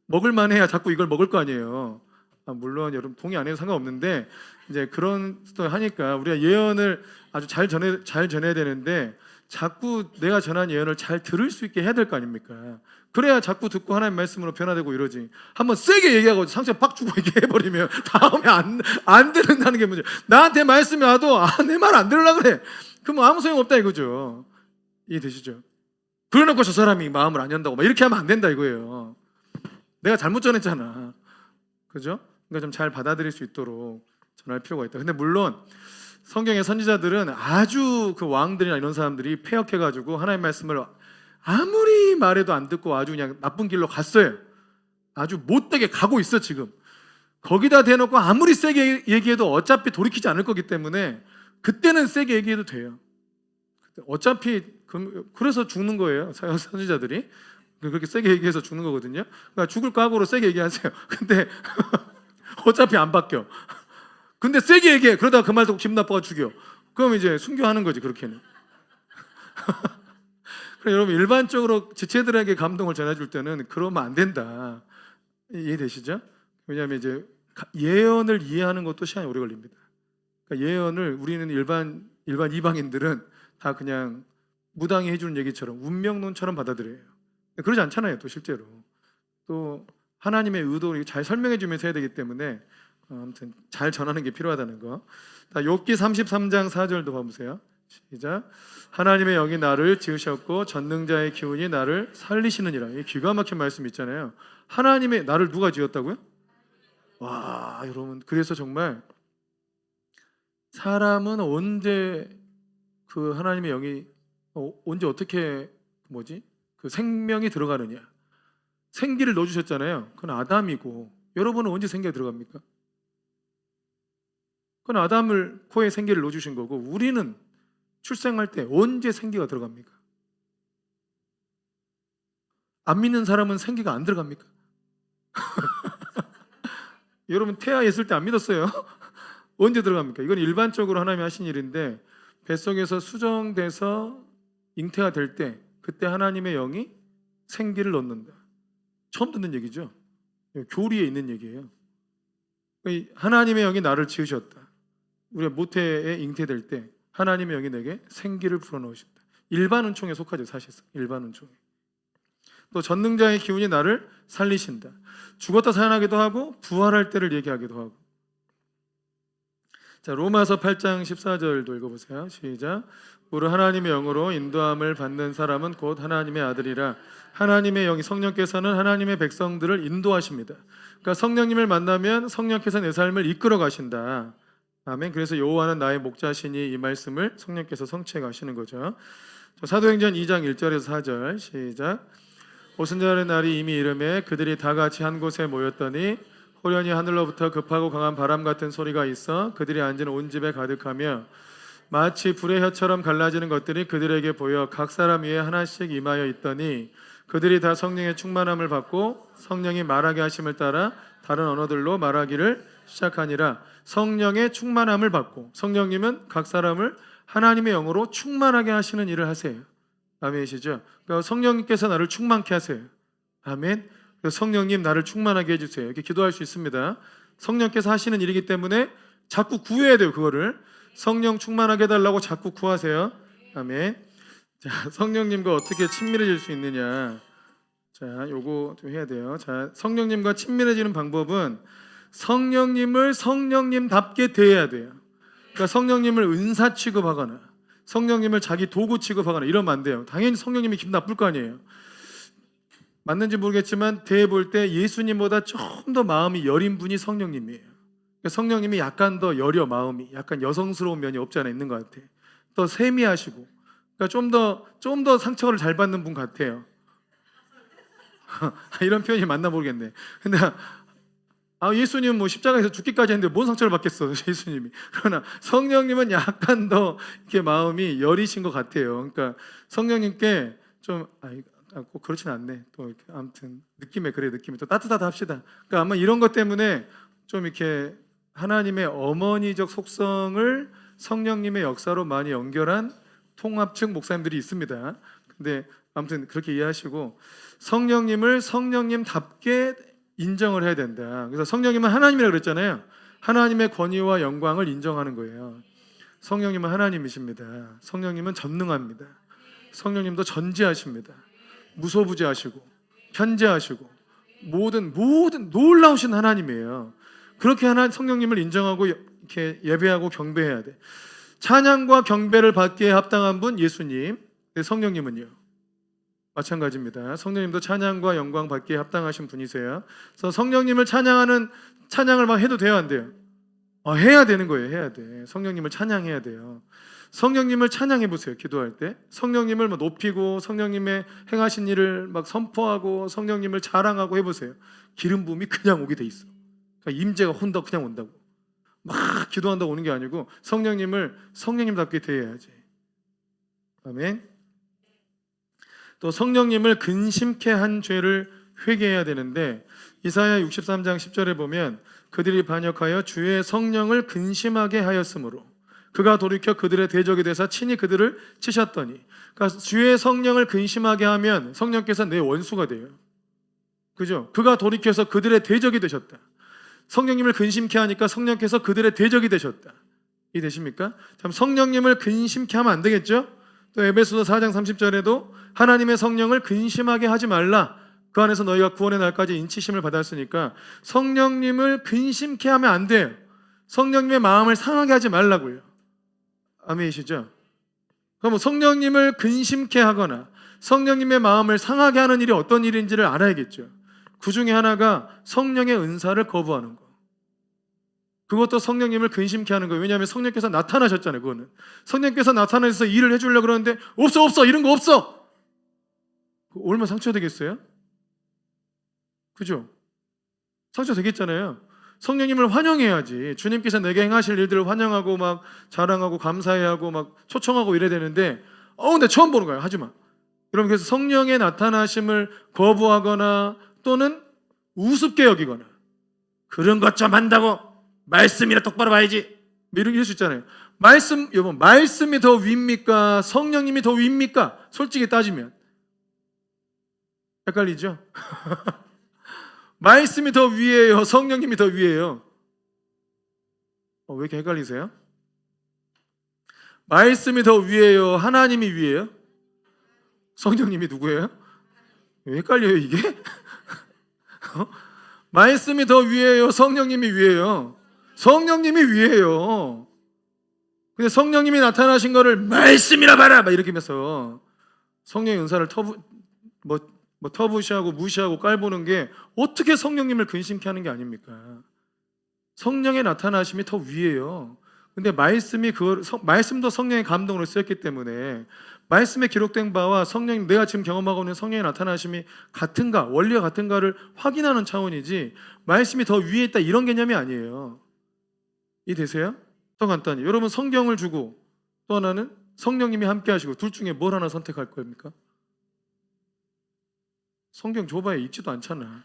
먹을만 해야 자꾸 이걸 먹을 거 아니에요. 물론 여러분 동의 안 해도 상관없는데 이제 그런 스토리 하니까 우리가 예언을 아주 잘 전해야 되는데 자꾸 내가 전한 예언을 잘 들을 수 있게 해야 될 거 아닙니까? 그래야 자꾸 듣고 하나님 말씀으로 변화되고 이러지. 한번 세게 얘기하고 상처 팍 주고 이렇게 해버리면 다음에 안 듣는다는 게 문제. 나한테 말씀이 와도 내 말 안 들으려고 그래. 그럼 아무 소용 없다 이거죠. 이해되시죠? 그래놓고 저 사람이 마음을 안 연다고 막 이렇게 하면 안 된다 이거예요. 내가 잘못 전했잖아. 그죠? 그러니까 좀 잘 받아들일 수 있도록 전할 필요가 있다. 근데 물론 성경의 선지자들은 아주 그 왕들이나 이런 사람들이 패역해가지고 하나님의 말씀을 아무리 말해도 안 듣고 아주 그냥 나쁜 길로 갔어요. 아주 못되게 가고 있어 지금. 거기다 대놓고 아무리 세게 얘기해도 어차피 돌이키지 않을 거기 때문에 그때는 세게 얘기해도 돼요. 어차피 그래서 죽는 거예요. 선지자들이. 그렇게 세게 얘기해서 죽는 거거든요. 그러니까 죽을 각오로 세게 얘기하세요. 근데 어차피 안 바뀌어. 근데 세게 얘기해. 그러다가 그 말 듣고 기분 나빠가 죽여. 그럼 이제 순교하는 거지 그렇게는. 그래서 여러분 일반적으로 지체들에게 감동을 전해줄 때는 그러면 안 된다. 이해되시죠? 왜냐하면 이제 예언을 이해하는 것도 시간이 오래 걸립니다. 그러니까 예언을 우리는 일반 이방인들은 다 그냥 무당이 해주는 얘기처럼 운명론처럼 받아들여요. 그러지 않잖아요. 또 실제로 또 하나님의 의도를 잘 설명해 주면서 해야 되기 때문에 아무튼 잘 전하는 게 필요하다는 거. 욥기 33장 4절도 봐보세요. 시작. 하나님의 영이 나를 지으셨고 전능자의 기운이 나를 살리시느니라. 이 기가 막힌 말씀 있잖아요. 하나님의 나를 누가 지었다고요? 와, 여러분, 그래서 정말 사람은 언제 그 하나님의 영이 언제 어떻게 그 생명이 들어가느냐. 생기를 넣어주셨잖아요. 그건 아담이고 여러분은 언제 생기가 들어갑니까? 그건 아담을 코에 생기를 넣어주신 거고 우리는 출생할 때 언제 생기가 들어갑니까? 안 믿는 사람은 생기가 안 들어갑니까? 여러분 태아 있을 때 안 믿었어요? 언제 들어갑니까? 이건 일반적으로 하나님이 하신 일인데 뱃속에서 수정돼서 잉태가 될 때 그때 하나님의 영이 생기를 넣는다. 처음 듣는 얘기죠. 교리에 있는 얘기예요. 하나님의 영이 나를 지으셨다. 우리가 모태에 잉태될 때 하나님의 영이 내게 생기를 불어넣으신다. 일반 은총에 속하죠. 사실상 일반 은총에. 또 전능자의 기운이 나를 살리신다. 죽었다 살아나기도 하고 부활할 때를 얘기하기도 하고. 자, 로마서 8장 14절도 읽어보세요. 시작. 우리 하나님의 영으로 인도함을 받는 사람은 곧 하나님의 아들이라. 하나님의 영이 성령께서는 하나님의 백성들을 인도하십니다. 그러니까 성령님을 만나면 성령께서 내 삶을 이끌어 가신다. 아멘. 그래서 여호와는 나의 목자시니 이 말씀을 성령께서 성취해 가시는 거죠. 사도행전 2장 1절에서 4절 시작. 오순절의 날이 이미 이르매 그들이 다 같이 한 곳에 모였더니 호련히 하늘로부터 급하고 강한 바람 같은 소리가 있어 그들이 앉은 온 집에 가득하며 마치 불의 혀처럼 갈라지는 것들이 그들에게 보여 각 사람 위에 하나씩 임하여 있더니 그들이 다 성령의 충만함을 받고 성령이 말하게 하심을 따라 다른 언어들로 말하기를 시작하니라. 성령의 충만함을 받고 성령님은 각 사람을 하나님의 영으로 충만하게 하시는 일을 하세요. 아멘이시죠? 그러니까 성령님께서 나를 충만케 하세요. 아멘. 성령님 나를 충만하게 해주세요. 이렇게 기도할 수 있습니다. 성령께서 하시는 일이기 때문에 자꾸 구해야 돼요. 그거를 성령 충만하게 해달라고 자꾸 구하세요. 아멘. 자, 성령님과 어떻게 친밀해질 수 있느냐? 자, 요거 좀 해야 돼요. 자, 성령님과 친밀해지는 방법은 성령님을 성령님답게 대해야 돼요. 그러니까 성령님을 은사 취급하거나 성령님을 자기 도구 취급하거나 이러면 안 돼요. 당연히 성령님이 기분 나쁠 거 아니에요. 맞는지 모르겠지만 대해 볼 때 예수님보다 좀 더 마음이 여린 분이 성령님이에요. 그러니까 성령님이 약간 더 여려, 마음이 약간 여성스러운 면이 없지 않아 있는 것 같아. 더 세미하시고, 그러니까 좀 더 상처를 잘 받는 분 같아요. 이런 표현이 맞나 모르겠네. 근데 예수님은 뭐 십자가에서 죽기까지 했는데 뭔 상처를 받겠어, 예수님이. 그러나 성령님은 약간 더 이렇게 마음이 여리신 것 같아요. 그러니까 성령님께 좀 꼭 그렇진 않네. 또 이렇게 아무튼 느낌이 또 따뜻하다 합시다. 그러니까 아마 이런 것 때문에 좀 이렇게 하나님의 어머니적 속성을 성령님의 역사로 많이 연결한 통합측 목사님들이 있습니다. 근데 아무튼 그렇게 이해하시고 성령님을 성령님답게 인정을 해야 된다. 그래서 성령님은 하나님이라고 그랬잖아요. 하나님의 권위와 영광을 인정하는 거예요. 성령님은 하나님이십니다. 성령님은 전능합니다. 성령님도 전지하십니다. 무소부지하시고 편재하시고 모든 놀라우신 하나님이에요. 그렇게 성령님을 인정하고 이렇게 예배하고 경배해야 돼. 찬양과 경배를 받기에 합당한 분 예수님. 성령님은요? 마찬가지입니다. 성령님도 찬양과 영광 받기에 합당하신 분이세요. 그래서 성령님을 찬양을 막 해도 돼요, 안 돼요? 해야 되는 거예요. 해야 돼. 성령님을 찬양해야 돼요. 성령님을 찬양해 보세요. 기도할 때 성령님을 막 높이고 성령님의 행하신 일을 막 선포하고 성령님을 자랑하고 해보세요. 기름 부음이 그냥 오게 돼 있어. 그러니까 임재가 그냥 온다고. 막 기도한다고 오는 게 아니고 성령님을 성령님답게 대해야지. 아멘. 또 성령님을 근심케 한 죄를 회개해야 되는데 이사야 63장 10절에 보면 그들이 반역하여 주의 성령을 근심하게 하였으므로 그가 돌이켜 그들의 대적이 되사 친히 그들을 치셨더니. 그러니까 주의 성령을 근심하게 하면 성령께서 내 원수가 돼요. 그죠? 그가 돌이켜서 그들의 대적이 되셨다. 성령님을 근심케 하니까 성령께서 그들의 대적이 되셨다. 이해되십니까? 참 성령님을 근심케 하면 안 되겠죠? 또 에베소서 4장 30절에도 하나님의 성령을 근심하게 하지 말라. 그 안에서 너희가 구원의 날까지 인치심을 받았으니까 성령님을 근심케 하면 안 돼요. 성령님의 마음을 상하게 하지 말라고요. 아멘이시죠? 그럼 성령님을 근심케 하거나 성령님의 마음을 상하게 하는 일이 어떤 일인지를 알아야겠죠. 그 중에 하나가 성령의 은사를 거부하는 거. 그것도 성령님을 근심케 하는 거예요. 왜냐하면 성령께서 나타나셨잖아요. 그거는 성령께서 나타나셔서 일을 해주려고 그러는데 없어 이런 거 없어. 얼마나 상처되겠어요? 그죠? 상처되겠잖아요. 성령님을 환영해야지. 주님께서 내게 행하실 일들을 환영하고 막 자랑하고 감사해야 하고 막 초청하고 이래야 되는데 근데 처음 보는 거예요. 하지마. 여러분, 그래서 성령의 나타나심을 거부하거나 또는 우습게 여기거나 그런 것 좀 한다고 말씀이나 똑바로 봐야지 이럴 수 있잖아요. 여러분, 말씀이 더 위입니까? 성령님이 더 위입니까? 솔직히 따지면 헷갈리죠? 말씀이 더 위에요? 성령님이 더 위에요? 왜 이렇게 헷갈리세요? 말씀이 더 위에요? 하나님이 위에요? 성령님이 누구예요? 왜 헷갈려요 이게? 말씀이 더 위에요? 성령님이 위에요? 성령님이 위에요. 근데 성령님이 나타나신 거를 말씀이라 봐라 막 이렇게 하면서 성령의 은사를 터부시하고 무시하고 깔보는 게 어떻게 성령님을 근심케 하는 게 아닙니까? 성령의 나타나심이 더 위에요. 근데 말씀도 성령의 감동으로 쓰였기 때문에 말씀에 기록된 바와 성령님, 내가 지금 경험하고 있는 성령의 나타나심이 같은가, 원리가 같은가를 확인하는 차원이지 말씀이 더 위에 있다 이런 개념이 아니에요. 이해되세요? 더 간단히 여러분, 성경을 주고 또 하나는 성령님이 함께 하시고 둘 중에 뭘 하나 선택할 겁니까? 성경 줘봐야 읽지도 않잖아.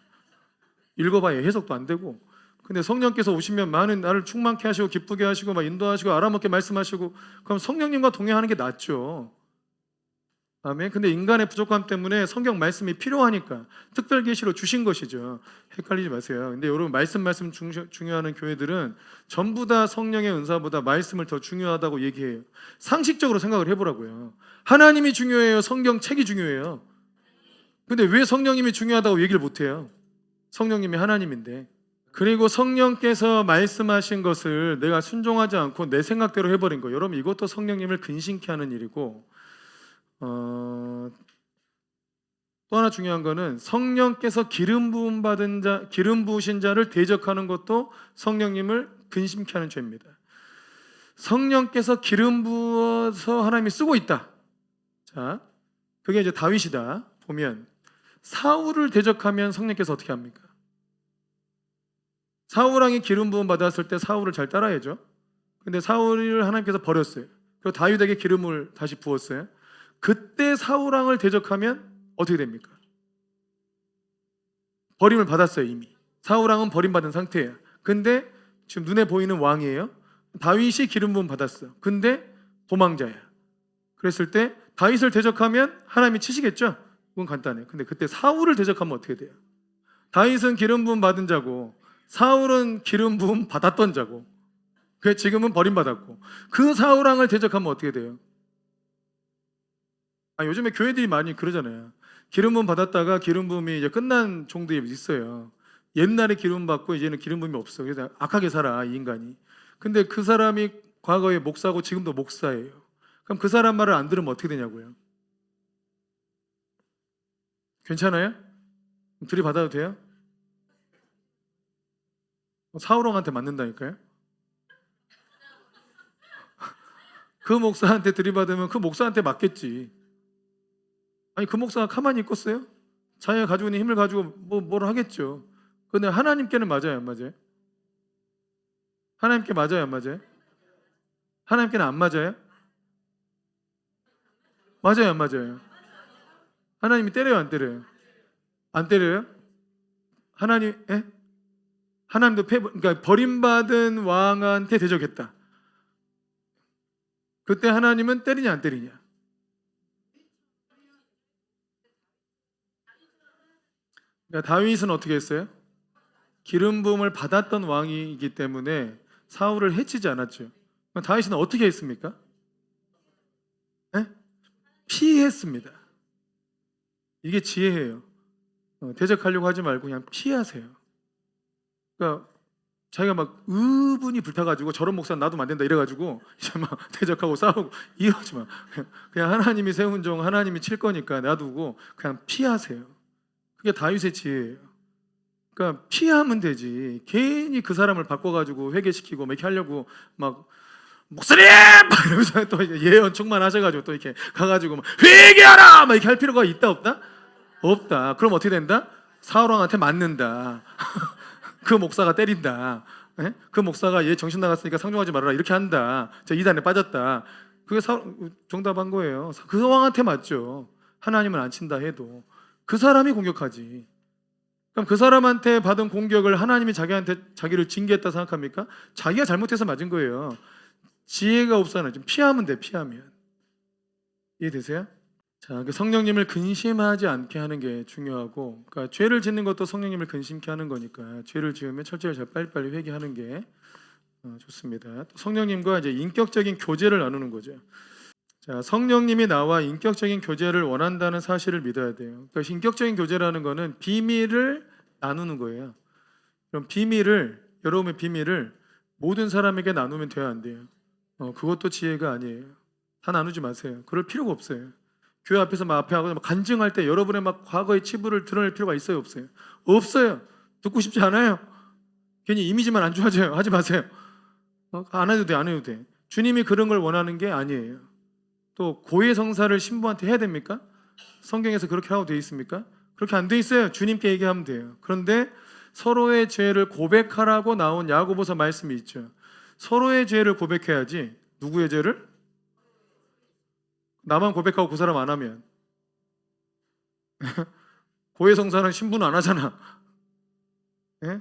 읽어봐야 해석도 안 되고. 근데 성령께서 오시면 많은 나를 충만케 하시고 기쁘게 하시고 막 인도하시고 알아먹게 말씀하시고 그럼 성령님과 동행하는 게 낫죠. 아멘. 근데 인간의 부족함 때문에 성경 말씀이 필요하니까 특별 계시로 주신 것이죠. 헷갈리지 마세요. 근데 여러분 말씀 중요하는 교회들은 전부 다 성령의 은사보다 말씀을 더 중요하다고 얘기해요. 상식적으로 생각을 해보라고요. 하나님이 중요해요? 성경 책이 중요해요? 근데 왜 성령님이 중요하다고 얘기를 못해요? 성령님이 하나님인데. 그리고 성령께서 말씀하신 것을 내가 순종하지 않고 내 생각대로 해버린 거, 여러분 이것도 성령님을 근심케 하는 일이고, 또 하나 중요한 거는 성령께서 기름 부으신 자를 대적하는 것도 성령님을 근심케 하는 죄입니다. 성령께서 기름 부어서 하나님이 쓰고 있다. 자, 그게 이제 다윗이다. 보면 사울을 대적하면 성령께서 어떻게 합니까? 사울 왕이 기름 부음 받았을 때 사울을 잘 따라야죠. 근데 사울을 하나님께서 버렸어요. 그리고 다윗에게 기름을 다시 부었어요. 그때 사울 왕을 대적하면 어떻게 됩니까? 버림을 받았어요. 이미 사울 왕은 버림받은 상태예요. 근데 지금 눈에 보이는 왕이에요. 다윗이 기름 부음 받았어. 근데 도망자야. 그랬을 때 다윗을 대적하면 하나님이 치시겠죠? 그건 간단해요. 근데 그때 사울을 대적하면 어떻게 돼요? 다윗은 기름 부음 받은 자고 사울은 기름 부음 받았던 자고, 그 지금은 버림받았고, 그 사울 왕을 대적하면 어떻게 돼요? 요즘에 교회들이 많이 그러잖아요. 기름 부음 받았다가 기름 부음이 이제 끝난 종들이 있어요. 옛날에 기름 받고 이제는 기름 부음이 없어. 그래서 악하게 살아 이 인간이. 근데 그 사람이 과거에 목사고 지금도 목사예요. 그럼 그 사람 말을 안 들으면 어떻게 되냐고요? 괜찮아요? 들이받아도 돼요? 사울왕한테 맞는다니까요? 그 목사한테 들이받으면 그 목사한테 맞겠지. 아니 그 목사가 가만히 있겠어요? 자기가 가지고 있는 힘을 가지고 뭘 하겠죠. 근데 하나님께는 맞아요, 안 맞아요? 하나님께 맞아요, 안 맞아요? 하나님께는 안 맞아요? 맞아요, 안 맞아요? 하나님이 때려요, 안 때려요? 안 때려요? 하나님, 예? 하나님도 그러니까 버림받은 왕한테 대적했다. 그때 하나님은 때리냐 안 때리냐? 그러니까 다윗은 어떻게 했어요? 기름 부음을 받았던 왕이기 때문에 사울을 해치지 않았죠. 그럼 다윗은 어떻게 했습니까? 네? 피했습니다. 이게 지혜예요. 대적하려고 하지 말고 그냥 피하세요. 그러니까 자기가 막 의분이 불타가지고 저런 목사는 놔두면 안 된다 이래가지고 이제 막 대적하고 싸우고 이러지 마. 그냥 하나님이 세운 종, 하나님이 칠 거니까 놔두고 그냥 피하세요. 그게 다윗의 지혜예요. 그러니까 피하면 되지. 괜히 그 사람을 바꿔가지고 회개시키고 막 이렇게 하려고 막 목사님! 막 이러면서 또 예언 충만하셔가지고 또 이렇게 가가지고 막 회개하라! 막 이렇게 할 필요가 있다 없다? 없다. 그럼 어떻게 된다? 사울왕한테 맞는다. 그 목사가 때린다. 예? 그 목사가 얘 정신 나갔으니까 상종하지 말아라 이렇게 한다. 저 이단에 빠졌다. 그게 정답한 거예요. 그 왕한테 맞죠. 하나님은 안 친다 해도 그 사람이 공격하지. 그럼 그 사람한테 받은 공격을 하나님이 자기를 징계했다 생각합니까? 자기가 잘못해서 맞은 거예요. 지혜가 없어요. 좀 피하면 돼. 피하면. 이해되세요? 자, 성령님을 근심하지 않게 하는 게 중요하고, 그러니까 죄를 짓는 것도 성령님을 근심케 하는 거니까 죄를 지으면 철저히 빨리빨리 회개하는 게 좋습니다. 또 성령님과 이제 인격적인 교제를 나누는 거죠. 자, 성령님이 나와 인격적인 교제를 원한다는 사실을 믿어야 돼요. 그러니까 인격적인 교제라는 거는 비밀을 나누는 거예요. 그럼 여러분의 비밀을 모든 사람에게 나누면 돼야 안 돼요. 그것도 지혜가 아니에요. 다 나누지 마세요. 그럴 필요가 없어요. 교회 앞에서 막 앞에 하고 간증할 때 여러분의 막 과거의 치부를 드러낼 필요가 있어요, 없어요? 없어요. 듣고 싶지 않아요. 괜히 이미지만 안 좋아져요. 하지 마세요. 안 해도 돼, 안 해도 돼. 주님이 그런 걸 원하는 게 아니에요. 또 고해 성사를 신부한테 해야 됩니까? 성경에서 그렇게 하고 돼 있습니까? 그렇게 안 돼 있어요. 주님께 얘기하면 돼요. 그런데 서로의 죄를 고백하라고 나온 야고보서 말씀이 있죠. 서로의 죄를 고백해야지. 누구의 죄를? 나만 고백하고 그 사람 안 하면 고해 성사는 신부는 안 하잖아. 예?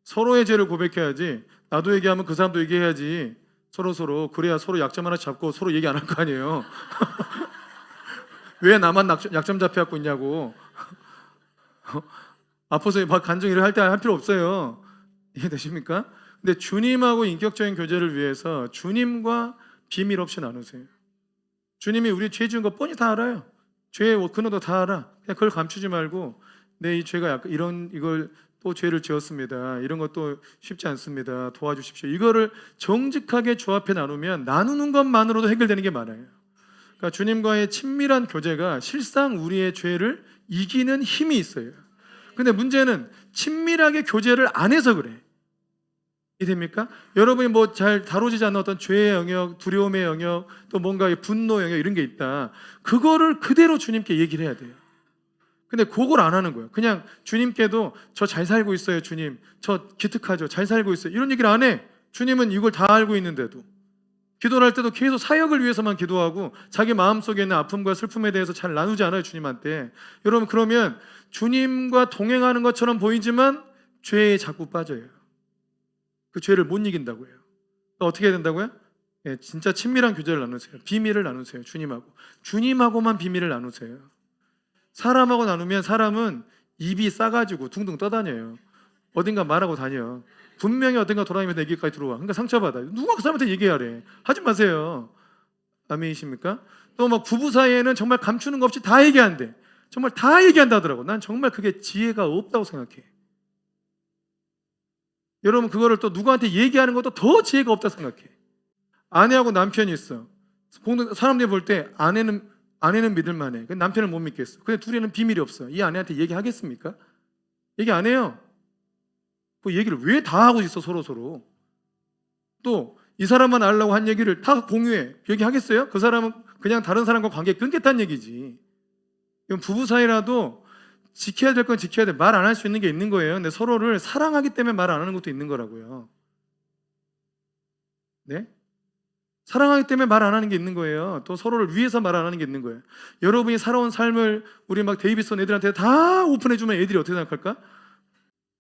서로의 죄를 고백해야지. 나도 얘기하면 그 사람도 얘기해야지. 서로 그래야 서로 약점 하나 잡고 서로 얘기 안 할 거 아니에요. 왜 나만 약점 잡혀갖고 있냐고. 아파서 막 간증 일을 할 때 할 필요 없어요. 이해되십니까? 근데 주님하고 인격적인 교제를 위해서 주님과 비밀 없이 나누세요. 주님이 우리 죄 지은 거 뻔히 다 알아요. 죄의 근원도 다 알아. 그냥 그걸 감추지 말고 내 이 죄가 약간 이걸 또 죄를 지었습니다. 이런 것도 쉽지 않습니다. 도와주십시오. 이거를 정직하게 주 앞에 나누면 나누는 것만으로도 해결되는 게 많아요. 그러니까 주님과의 친밀한 교제가 실상 우리의 죄를 이기는 힘이 있어요. 근데 문제는 친밀하게 교제를 안 해서 그래. 이해됩니까? 여러분이 뭐 잘 다루지 않는 어떤 죄의 영역, 두려움의 영역, 또 뭔가 분노 영역 이런 게 있다. 그거를 그대로 주님께 얘기를 해야 돼요. 근데 그걸 안 하는 거예요. 그냥 주님께도 저 잘 살고 있어요, 주님. 저 기특하죠. 잘 살고 있어요. 이런 얘기를 안 해. 주님은 이걸 다 알고 있는데도. 기도를 할 때도 계속 사역을 위해서만 기도하고 자기 마음속에 있는 아픔과 슬픔에 대해서 잘 나누지 않아요, 주님한테. 여러분, 그러면 주님과 동행하는 것처럼 보이지만 죄에 자꾸 빠져요. 그 죄를 못 이긴다고요. 어떻게 해야 된다고요? 예, 진짜 친밀한 교제를 나누세요. 비밀을 나누세요. 주님하고만 비밀을 나누세요. 사람하고 나누면 사람은 입이 싸가지고 둥둥 떠다녀요. 어딘가 말하고 다녀. 분명히 어딘가 돌아다니면서 얘기까지 들어와. 그러니까 상처받아. 누가 그 사람한테 얘기하래. 하지 마세요. 아멘이십니까? 또 막 부부 사이에는 정말 감추는 거 없이 다 얘기한대. 정말 다 얘기한다더라고. 난 정말 그게 지혜가 없다고 생각해. 여러분, 그거를 또 누구한테 얘기하는 것도 더 지혜가 없다고 생각해. 아내하고 남편이 있어. 사람들이 볼 때 아내는 믿을만해. 남편을 못 믿겠어. 근데 둘이는 비밀이 없어. 이 아내한테 얘기하겠습니까? 얘기 안 해요. 그 얘기를 왜 다 하고 있어, 서로. 또 이 사람만 알려고 한 얘기를 다 공유해. 얘기하겠어요? 그 사람은 그냥 다른 사람과 관계 끊겠다는 얘기지. 이건 부부 사이라도 지켜야 될 건 지켜야 돼. 말 안 할 수 있는 게 있는 거예요. 근데 서로를 사랑하기 때문에 말 안 하는 것도 있는 거라고요. 네? 사랑하기 때문에 말 안 하는 게 있는 거예요. 또 서로를 위해서 말 안 하는 게 있는 거예요. 여러분이 살아온 삶을 우리 막 데이비슨 애들한테 다 오픈해주면 애들이 어떻게 생각할까?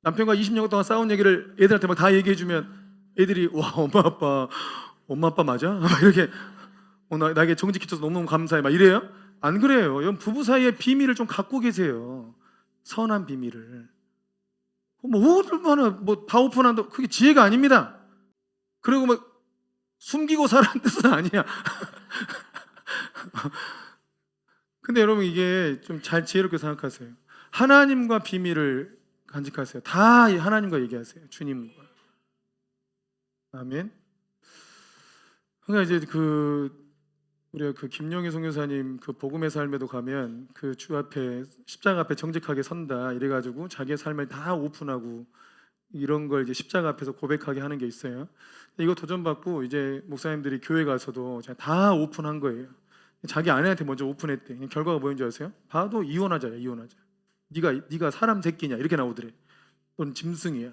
남편과 20년 동안 싸운 얘기를 애들한테 막 다 얘기해주면 애들이 와, 엄마 아빠 맞아? 막 이렇게 나에게 정직해줘서 너무너무 감사해 막 이래요? 안 그래요. 여러분, 부부 사이의 비밀을 좀 갖고 계세요. 선한 비밀을. 얼마나 다 오픈한다. 그게 지혜가 아닙니다. 그리고 막 숨기고 살라는 뜻은 아니야. 근데 여러분, 이게 좀 잘 지혜롭게 생각하세요. 하나님과 비밀을 간직하세요. 다 하나님과 얘기하세요. 주님과. 아멘. 그러니까 이제 우리가 김용희 선교사님 복음의 삶에도 가면 그 주 앞에 십자가 앞에 정직하게 선다 이래가지고 자기의 삶을 다 오픈하고 이런 걸 이제 십자가 앞에서 고백하게 하는 게 있어요. 이거 도전받고 이제 목사님들이 교회 가서도 다 오픈한 거예요. 자기 아내한테 먼저 오픈했대. 결과가 뭐인 줄 아세요? 봐도 이혼하자야. 네가 사람 새끼냐 이렇게 나오더래. 넌 짐승이야.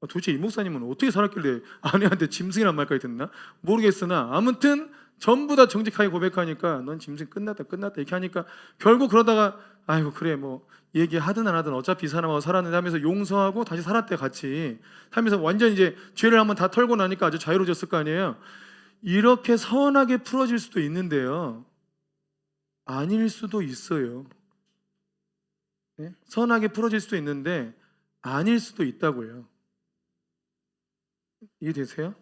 도대체 이 목사님은 어떻게 살았길래 아내한테 짐승이란 말까지 듣나? 모르겠으나 아무튼 전부 다 정직하게 고백하니까 넌 짐승 끝났다 이렇게 하니까 결국 그러다가 아이고 그래 뭐 얘기하든 안 하든 어차피 이 사람하고 살았는데 하면서 용서하고 다시 살았대 같이 하면서 완전 이제 죄를 한번 다 털고 나니까 아주 자유로워졌을 거 아니에요. 이렇게 선하게 풀어질 수도 있는데요, 아닐 수도 있어요. 네? 선하게 풀어질 수도 있는데 아닐 수도 있다고요. 이해되세요?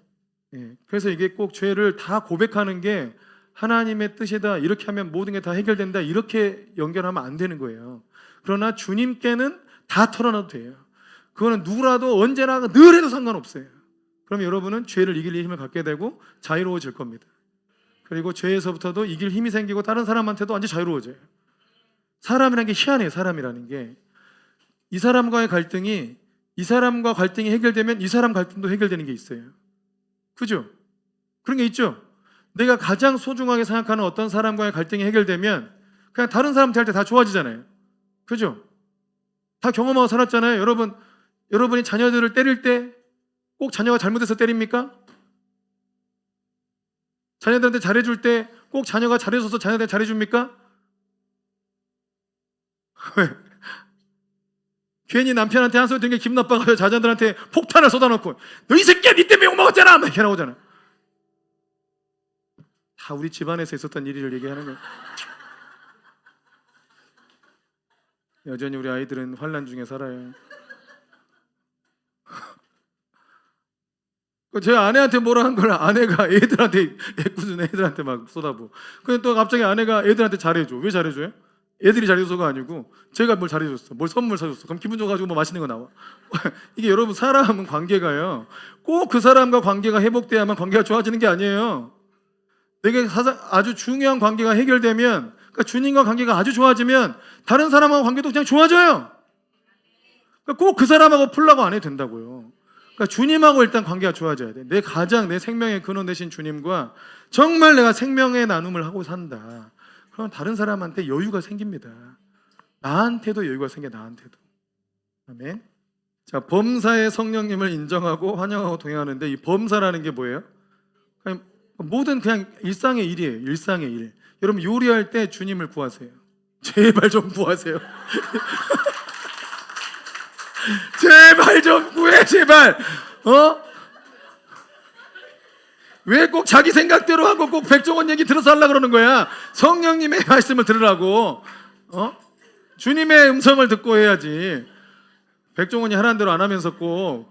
네. 그래서 이게 꼭 죄를 다 고백하는 게 하나님의 뜻이다, 이렇게 하면 모든 게 다 해결된다, 이렇게 연결하면 안 되는 거예요. 그러나 주님께는 다 털어놔도 돼요. 그거는 누구라도 언제나 늘 해도 상관없어요. 그럼 여러분은 죄를 이길 힘을 갖게 되고 자유로워질 겁니다. 그리고 죄에서부터도 이길 힘이 생기고 다른 사람한테도 완전 자유로워져요. 사람이라는 게 희한해요. 사람이라는 게 이 사람과 갈등이 해결되면 이 사람 갈등도 해결되는 게 있어요. 그죠? 그런 게 있죠? 내가 가장 소중하게 생각하는 어떤 사람과의 갈등이 해결되면 그냥 다른 사람 대할 때 다 좋아지잖아요. 그죠? 다 경험하고 살았잖아요. 여러분이 자녀들을 때릴 때 꼭 자녀가 잘못해서 때립니까? 자녀들한테 잘해줄 때 꼭 자녀가 잘해줘서 자녀한테 잘해줍니까? 왜? 괜히 남편한테 한 소리 듣는 게 기분 나빠가지고 자녀들한테 폭탄을 쏟아놓고 너 이 새끼야 니 때문에 욕먹었잖아 막 이렇게 나오잖아. 다 우리 집안에서 있었던 일을 얘기하는 거예요. 여전히 우리 아이들은 환난 중에 살아요. 제 아내한테 뭐라 한 걸 아내가 애들한테 애꿎은 애들한테 막 쏟아부어. 근데 또 갑자기 아내가 애들한테 잘해줘. 왜 잘해줘요? 애들이 잘해줘서가 아니고 제가 뭘 잘해줬어, 뭘 선물 사줬어. 그럼 기분 좋아가지고 뭐 맛있는 거 나와. 이게 여러분, 사람은 관계가요, 꼭 그 사람과 관계가 회복돼야만 관계가 좋아지는 게 아니에요. 내게 아주 중요한 관계가 해결되면, 그러니까 주님과 관계가 아주 좋아지면 다른 사람하고 관계도 그냥 좋아져요. 그러니까 꼭 그 사람하고 풀라고 안 해도 된다고요. 그러니까 주님하고 일단 관계가 좋아져야 돼. 내 가장, 내 생명의 근원 되신 주님과 정말 내가 생명의 나눔을 하고 산다. 그럼 다른 사람한테 여유가 생깁니다. 나한테도 여유가 생겨, 나한테도. 아멘. 자, 범사의 성령님을 인정하고 환영하고 동행하는데, 이 범사라는 게 뭐예요? 그냥 모든 그냥 일상의 일이에요. 일상의 일. 여러분, 요리할 때 주님을 구하세요. 제발 좀 구하세요. 제발 좀 구해, 제발. 왜 꼭 자기 생각대로 하고 꼭 백종원 얘기 들어서 하려고 그러는 거야? 성령님의 말씀을 들으라고. 주님의 음성을 듣고 해야지. 백종원이 하라는 대로 안 하면서 꼭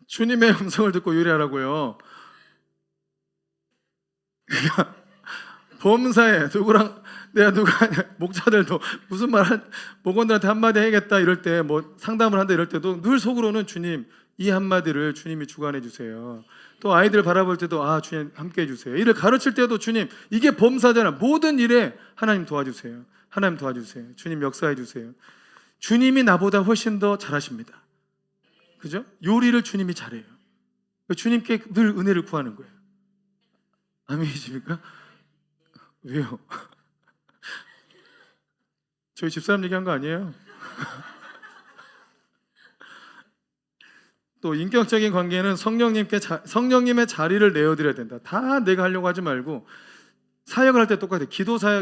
주님의 음성을 듣고 요리하라고요. 범사에 내가 목자들도 무슨 목원들한테 한마디 해야겠다 이럴 때, 뭐 상담을 한다 이럴 때도 늘 속으로는 주님, 이 한마디를 주님이 주관해 주세요. 또 아이들 바라볼 때도 주님 함께 해주세요. 일을 가르칠 때도 주님, 이게 범사잖아. 모든 일에 하나님 도와주세요. 하나님 도와주세요. 주님 역사해 주세요. 주님이 나보다 훨씬 더 잘하십니다. 그죠? 요리를 주님이 잘해요. 주님께 늘 은혜를 구하는 거예요. 아멘이십니까? 왜요? 저희 집사람 얘기한 거 아니에요? 또 인격적인 관계는 성령님의 자리를 내어드려야 된다. 다 내가 하려고 하지 말고, 사역을 할 때 똑같아요.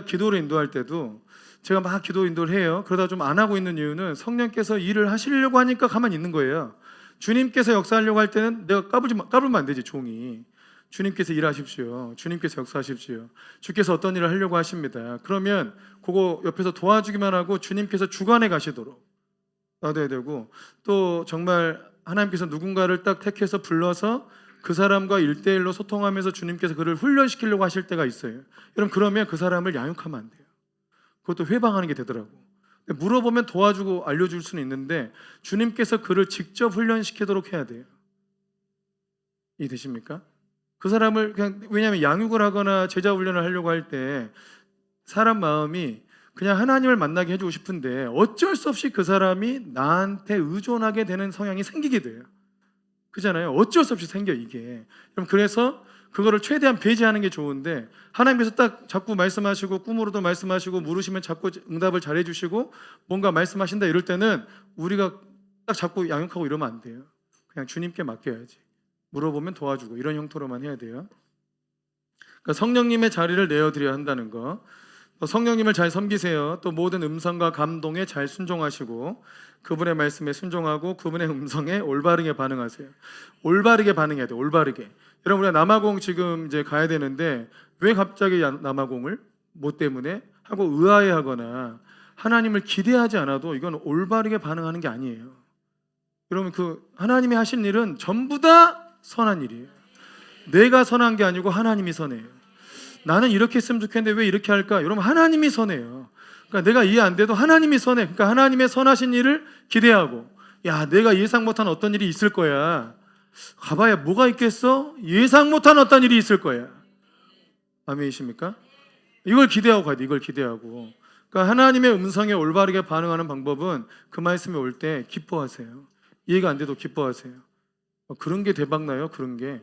기도를 인도할 때도 제가 막 기도 인도를 해요. 그러다 좀 안 하고 있는 이유는 성령께서 일을 하시려고 하니까 가만히 있는 거예요. 주님께서 역사하려고 할 때는 내가 까불면 안 되지, 종이. 주님께서 일하십시오. 주님께서 역사하십시오. 주께서 어떤 일을 하려고 하십니다. 그러면 그거 옆에서 도와주기만 하고 주님께서 주관해 가시도록 놔둬야 되고, 또 정말 하나님께서 누군가를 딱 택해서 불러서 그 사람과 1대1로 소통하면서 주님께서 그를 훈련시키려고 하실 때가 있어요. 여러분, 그러면 그 사람을 양육하면 안 돼요. 그것도 회방하는 게 되더라고. 물어보면 도와주고 알려줄 수는 있는데 주님께서 그를 직접 훈련시키도록 해야 돼요. 이해되십니까? 그 사람을 그냥, 왜냐하면 양육을 하거나 제자 훈련을 하려고 할 때 사람 마음이 그냥 하나님을 만나게 해주고 싶은데 어쩔 수 없이 그 사람이 나한테 의존하게 되는 성향이 생기게 돼요. 그잖아요. 어쩔 수 없이 생겨, 이게. 그럼 그래서 그거를 최대한 배제하는 게 좋은데, 하나님께서 딱 자꾸 말씀하시고 꿈으로도 말씀하시고 물으시면 자꾸 응답을 잘해주시고 뭔가 말씀하신다 이럴 때는 우리가 딱 자꾸 양육하고 이러면 안 돼요. 그냥 주님께 맡겨야지. 물어보면 도와주고 이런 형태로만 해야 돼요. 그러니까 성령님의 자리를 내어드려야 한다는 거. 성령님을 잘 섬기세요. 또 모든 음성과 감동에 잘 순종하시고 그분의 말씀에 순종하고 그분의 음성에 올바르게 반응하세요. 올바르게 반응해야 돼요. 올바르게. 여러분, 우리가 남아공 지금 이제 가야 되는데 왜 갑자기 남아공을 뭐 때문에 하고 의아해하거나 하나님을 기대하지 않아도 이건 올바르게 반응하는 게 아니에요. 여러분, 그 하나님이 하신 일은 전부 다 선한 일이에요. 내가 선한 게 아니고 하나님이 선해요. 나는 이렇게 했으면 좋겠는데 왜 이렇게 할까? 여러분, 하나님이 선해요. 그러니까 내가 이해 안 돼도 하나님이 선해. 그러니까 하나님의 선하신 일을 기대하고, 야, 내가 예상 못한 어떤 일이 있을 거야. 가봐야 뭐가 있겠어? 예상 못한 어떤 일이 있을 거야. 아멘이십니까? 이걸 기대하고 가야 돼. 이걸 기대하고. 그러니까 하나님의 음성에 올바르게 반응하는 방법은 그 말씀이 올 때 기뻐하세요. 이해가 안 돼도 기뻐하세요. 그런 게 대박나요. 그런 게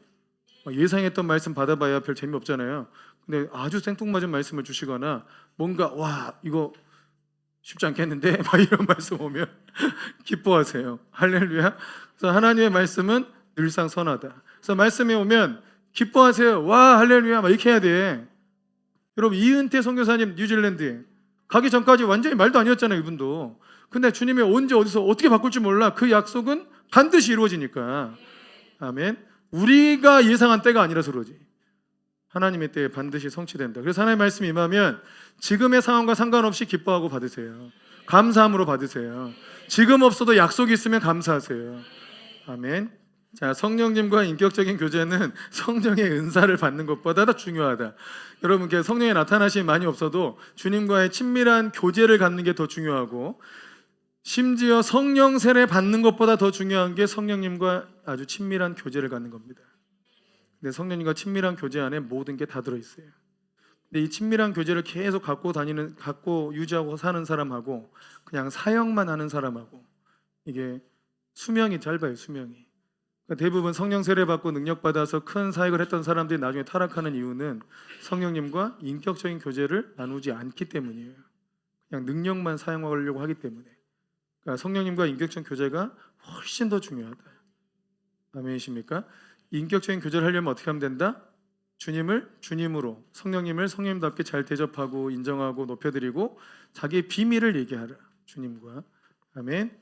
예상했던 말씀 받아봐야 별 재미없잖아요. 근데 아주 생뚱맞은 말씀을 주시거나 뭔가 와, 이거 쉽지 않겠는데 막 이런 말씀 오면 기뻐하세요. 할렐루야. 그래서 하나님의 말씀은 늘상 선하다. 그래서 말씀이 오면 기뻐하세요. 와, 할렐루야. 막 이렇게 해야 돼. 여러분, 이은태 선교사님 뉴질랜드에 가기 전까지 완전히 말도 아니었잖아요, 이분도. 근데 주님이 언제 어디서 어떻게 바꿀 줄 몰라. 그 약속은 반드시 이루어지니까. 아멘. 우리가 예상한 때가 아니라서 그러지. 하나님의 때에 반드시 성취된다. 그래서 하나님의 말씀이 임하면 지금의 상황과 상관없이 기뻐하고 받으세요. 감사함으로 받으세요. 지금 없어도 약속이 있으면 감사하세요. 아멘. 자, 성령님과 인격적인 교제는 성령의 은사를 받는 것보다 더 중요하다. 여러분께 성령의 나타나심이 많이 없어도 주님과의 친밀한 교제를 갖는 게 더 중요하고, 심지어 성령 세례 받는 것보다 더 중요한 게 성령님과 아주 친밀한 교제를 갖는 겁니다. 근데 성령님과 친밀한 교제 안에 모든 게 다 들어있어요. 근데 이 친밀한 교제를 계속 갖고 유지하고 사는 사람하고 그냥 사역만 하는 사람하고 이게 수명이 짧아요. 수명이. 그러니까 대부분 성령 세례 받고 능력 받아서 큰 사역을 했던 사람들이 나중에 타락하는 이유는 성령님과 인격적인 교제를 나누지 않기 때문이에요. 그냥 능력만 사용하려고 하기 때문에. 그러니까 성령님과 인격적인 교제가 훨씬 더 중요하다. 아멘이십니까? 인격적인 교제를 하려면 어떻게 하면 된다? 주님을 주님으로, 성령님을 성령님답게 잘 대접하고 인정하고 높여드리고 자기의 비밀을 얘기하라. 주님과. 아멘.